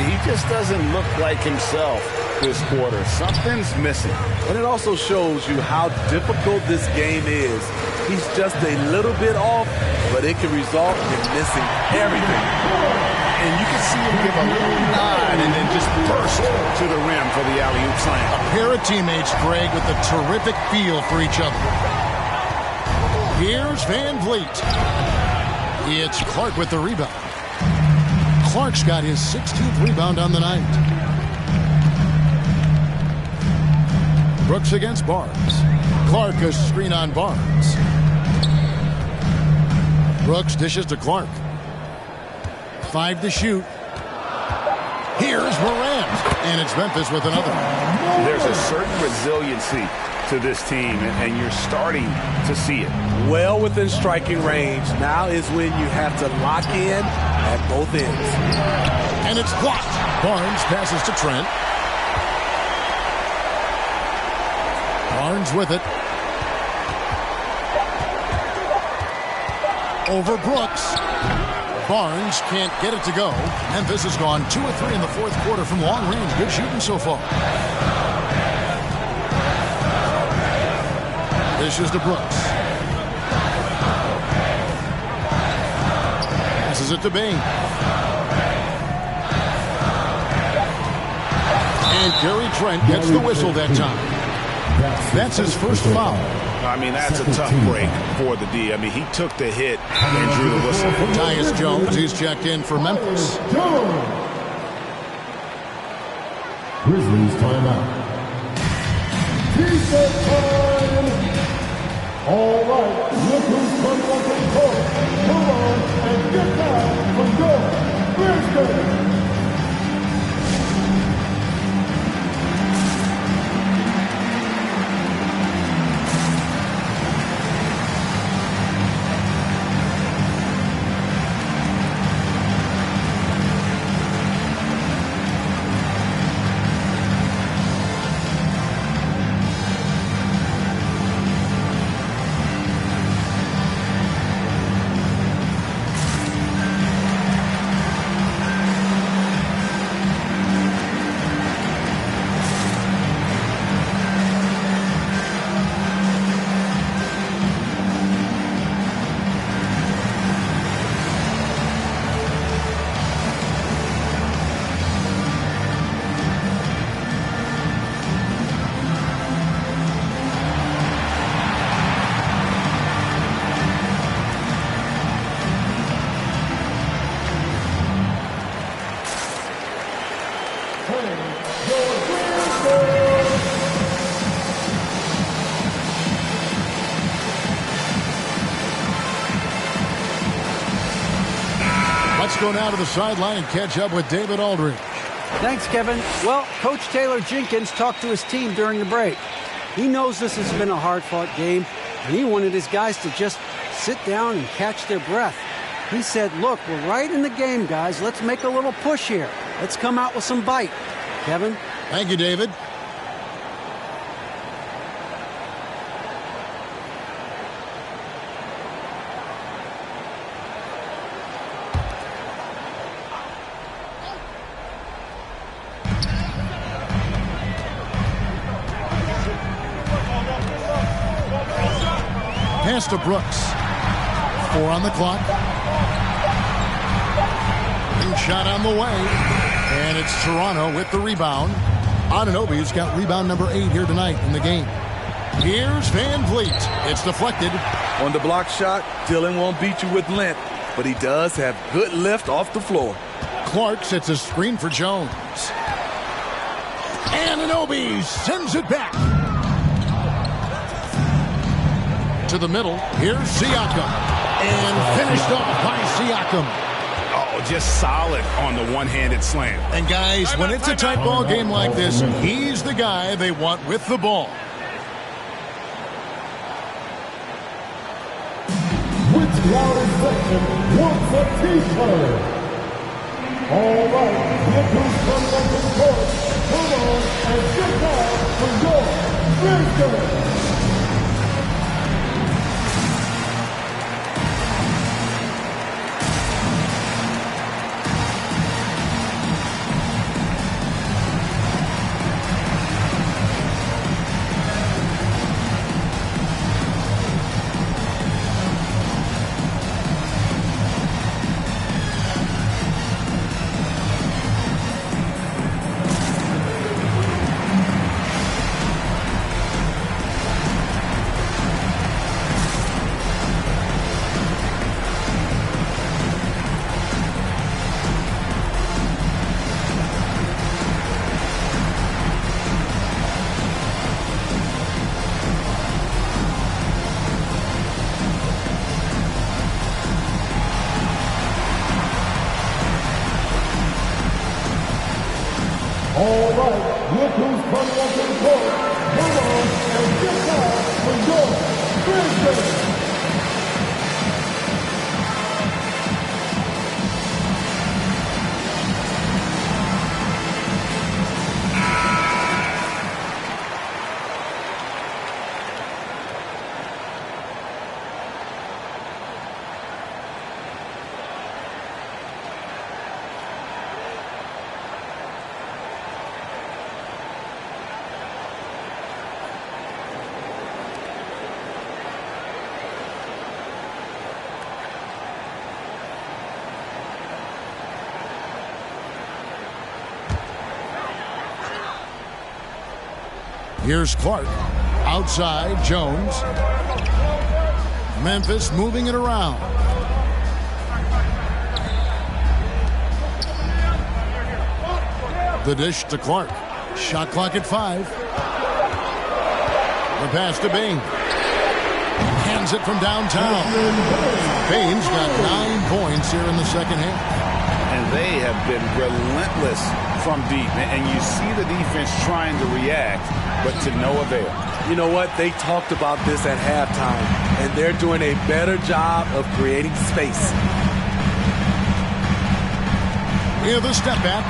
He just doesn't look like himself this quarter. Something's missing. And it also shows you how difficult this game is. He's just a little bit off, but it can result in missing everything. And you can see him give a little nod and then just burst to the rim for the alley-oop slam. A pair of teammates, Greg, with a terrific feel for each other. Here's Van Vliet. It's Clark with the rebound. Clark's got his 16th rebound on the night. Brooks against Barnes. Clark a screen on Barnes. Brooks dishes to Clark. 5 to shoot. Here's Morant. And it's Memphis with another. There's a certain resiliency to this team, and you're starting to see it. Well within striking range. Now is when you have to lock in at both ends. And it's blocked. Barnes passes to Trent. Barnes with it. Over Brooks. Barnes can't get it to go. Memphis has gone 2 of 3 in the fourth quarter from long range. Good shooting so far. Dishes to Brooks. Passes it to Bane. And Gary Trent gets the whistle that time. That's his first foul. I mean, that's a tough break for the D. I mean, he took the hit and drew the whistle. Tyus Jones, he's checked in for Memphis. Grizzlies timeout. Reset time. All right, look who's coming up in court. Come on and get down from your Grizzlies. Let's go now to the sideline and catch up with David Aldridge. Thanks, Kevin. Well, Coach Taylor Jenkins talked to his team during the break. He knows this has been a hard-fought game, and he wanted his guys to just sit down and catch their breath. He said, look, we're right in the game, guys. Let's make a little push here. Let's come out with some bite. Kevin? Thank you, David. Pass to Brooks. 4 on the clock. And shot on the way. And it's Toronto with the rebound. Anunoby's got rebound number 8 here tonight in the game. Here's Van Vliet. It's deflected. On the block shot, Dylan won't beat you with length, but he does have good lift off the floor. Clark sets a screen for Jones. Anunoby sends it back. To the middle. Here's Siakam. And finished off by Siakam. Oh, just solid on the one-handed slam. And guys, when it's a tight ball game like this, he's the guy they want with the ball. Which Louder section wants a t-shirt? All right, here comes from the court. Come on and get down for your Grizzlies. All right, look who's coming up to the court. Come on and get down for your Grizzlies. Here's Clark. Outside, Jones. Memphis moving it around. The dish to Clark. Shot clock at 5. The pass to Bain. Hands it from downtown. Bain's got 9 points here in the second half. And they have been relentless from deep. And you see the defense trying to react, but to no avail. You know what? They talked about this at halftime, and they're doing a better job of creating space. Here the step back.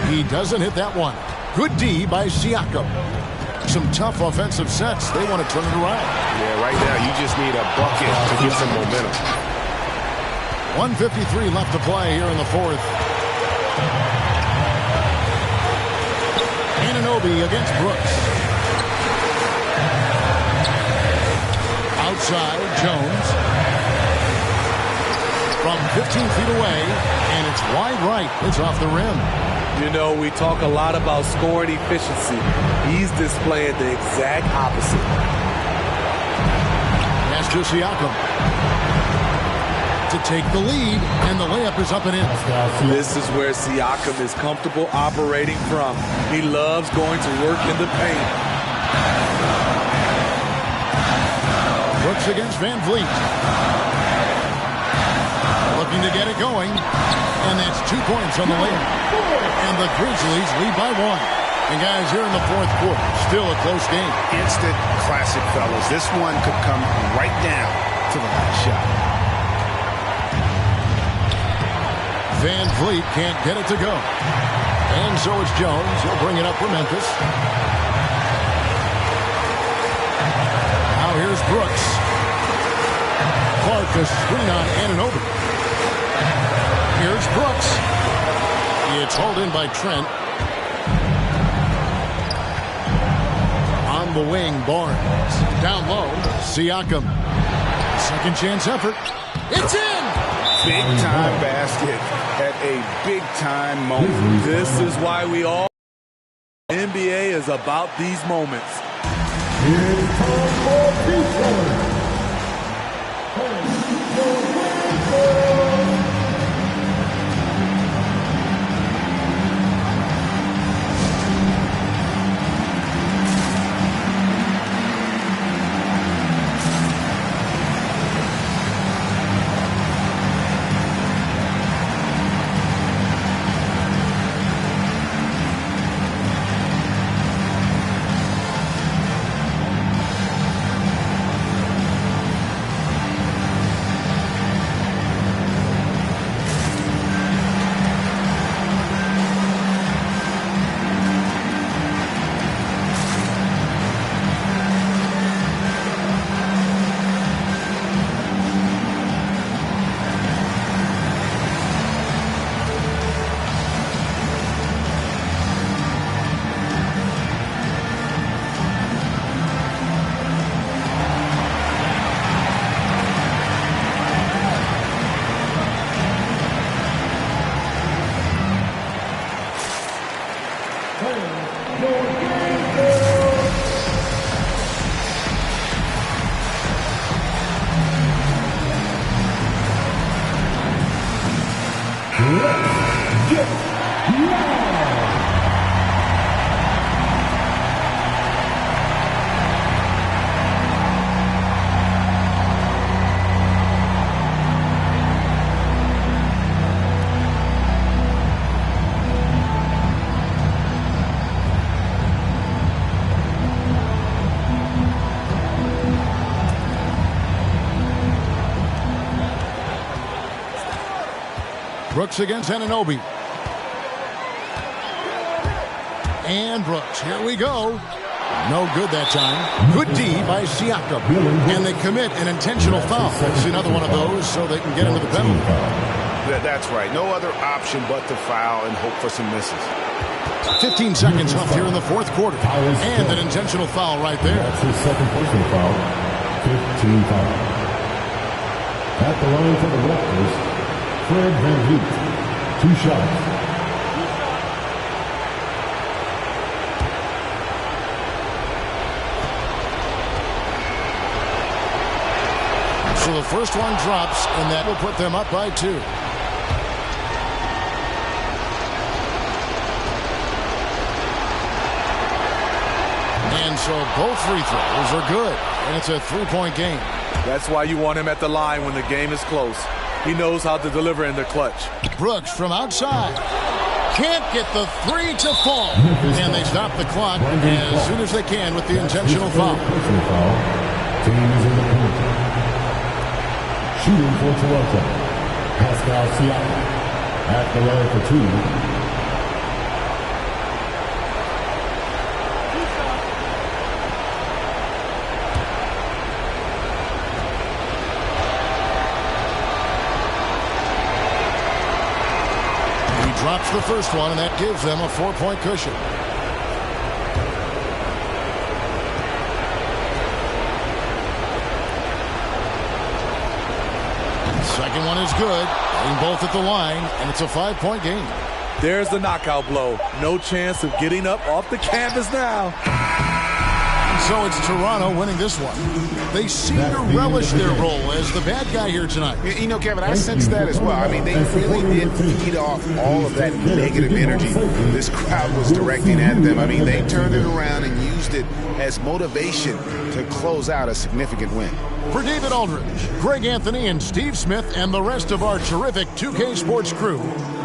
He doesn't hit that one. Good D by Siakam. Some tough offensive sets. They want to turn it around. Yeah, right now you just need a bucket to get some momentum. 1:53 left to play here in the fourth. Anunoby against Brooks. Outside, Jones. From 15 feet away, and it's wide right. It's off the rim. You know, we talk a lot about scoring efficiency. He's displaying the exact opposite. Pass to Siakam. To take the lead, and the layup is up and in. This is where Siakam is comfortable operating from. He loves going to work in the paint. Brooks against Van Vliet. Looking to get it going, and that's 2 points on the layup. And the Grizzlies lead by 1. And guys, here in the fourth quarter, still a close game. Instant classic, fellas. This one could come right down to the last shot. Van Vliet can't get it to go. And so it's Jones. He'll bring it up for Memphis. Now here's Brooks. Clark a screen on Anunoby. Here's Brooks. It's hauled in by Trent. On the wing, Barnes. Down low, Siakam. Second chance effort. It's in! Big-time basket at a big-time moment. This is why we all... NBA is about these moments. It's time for defense. Brooks against Anunoby. And Brooks, here we go. No good that time. Good D by Siakam. And they commit an intentional foul. It's another one of those so they can get into the penalty. That's right. No other option but to foul and hope for some misses. 15 seconds left here in the fourth quarter. And an intentional foul right there. That's his second personal foul. 15 foul. At the line for the Raptors, Fred VanVleet. 2 shots. So the first one drops, and that will put them up by 2. And so both free throws are good, and it's a 3-point game. That's why you want him at the line when the game is close. He knows how to deliver in the clutch. Brooks from outside. Can't get the 3 to fall. And they stop the clock as soon as they can with the intentional foul. Team is in the penalty. Shooting for Toronto, Pascal Siakam. At the line for 2. Drops the first one, and that gives them a 4-point cushion. Second one is good. Getting both at the line, and it's a 5-point game. There's the knockout blow. No chance of getting up off the canvas now. So it's Toronto winning this one. They seem to relish their role as the bad guy here tonight. You know, Kevin, I sense that as well. I mean, they really did feed off all of that negative energy this crowd was directing at them. I mean, they turned it around and used it as motivation to close out a significant win. For David Aldridge, Greg Anthony, and Steve Smith, and the rest of our terrific 2K Sports crew,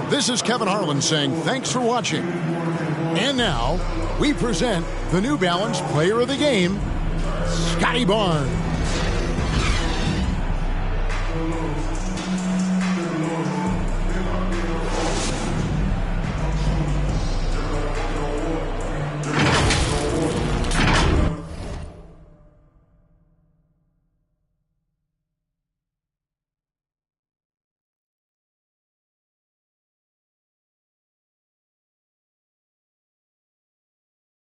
this is Kevin Harlan saying thanks for watching. And now, we present the New Balance Player of the Game, Scotty Barnes.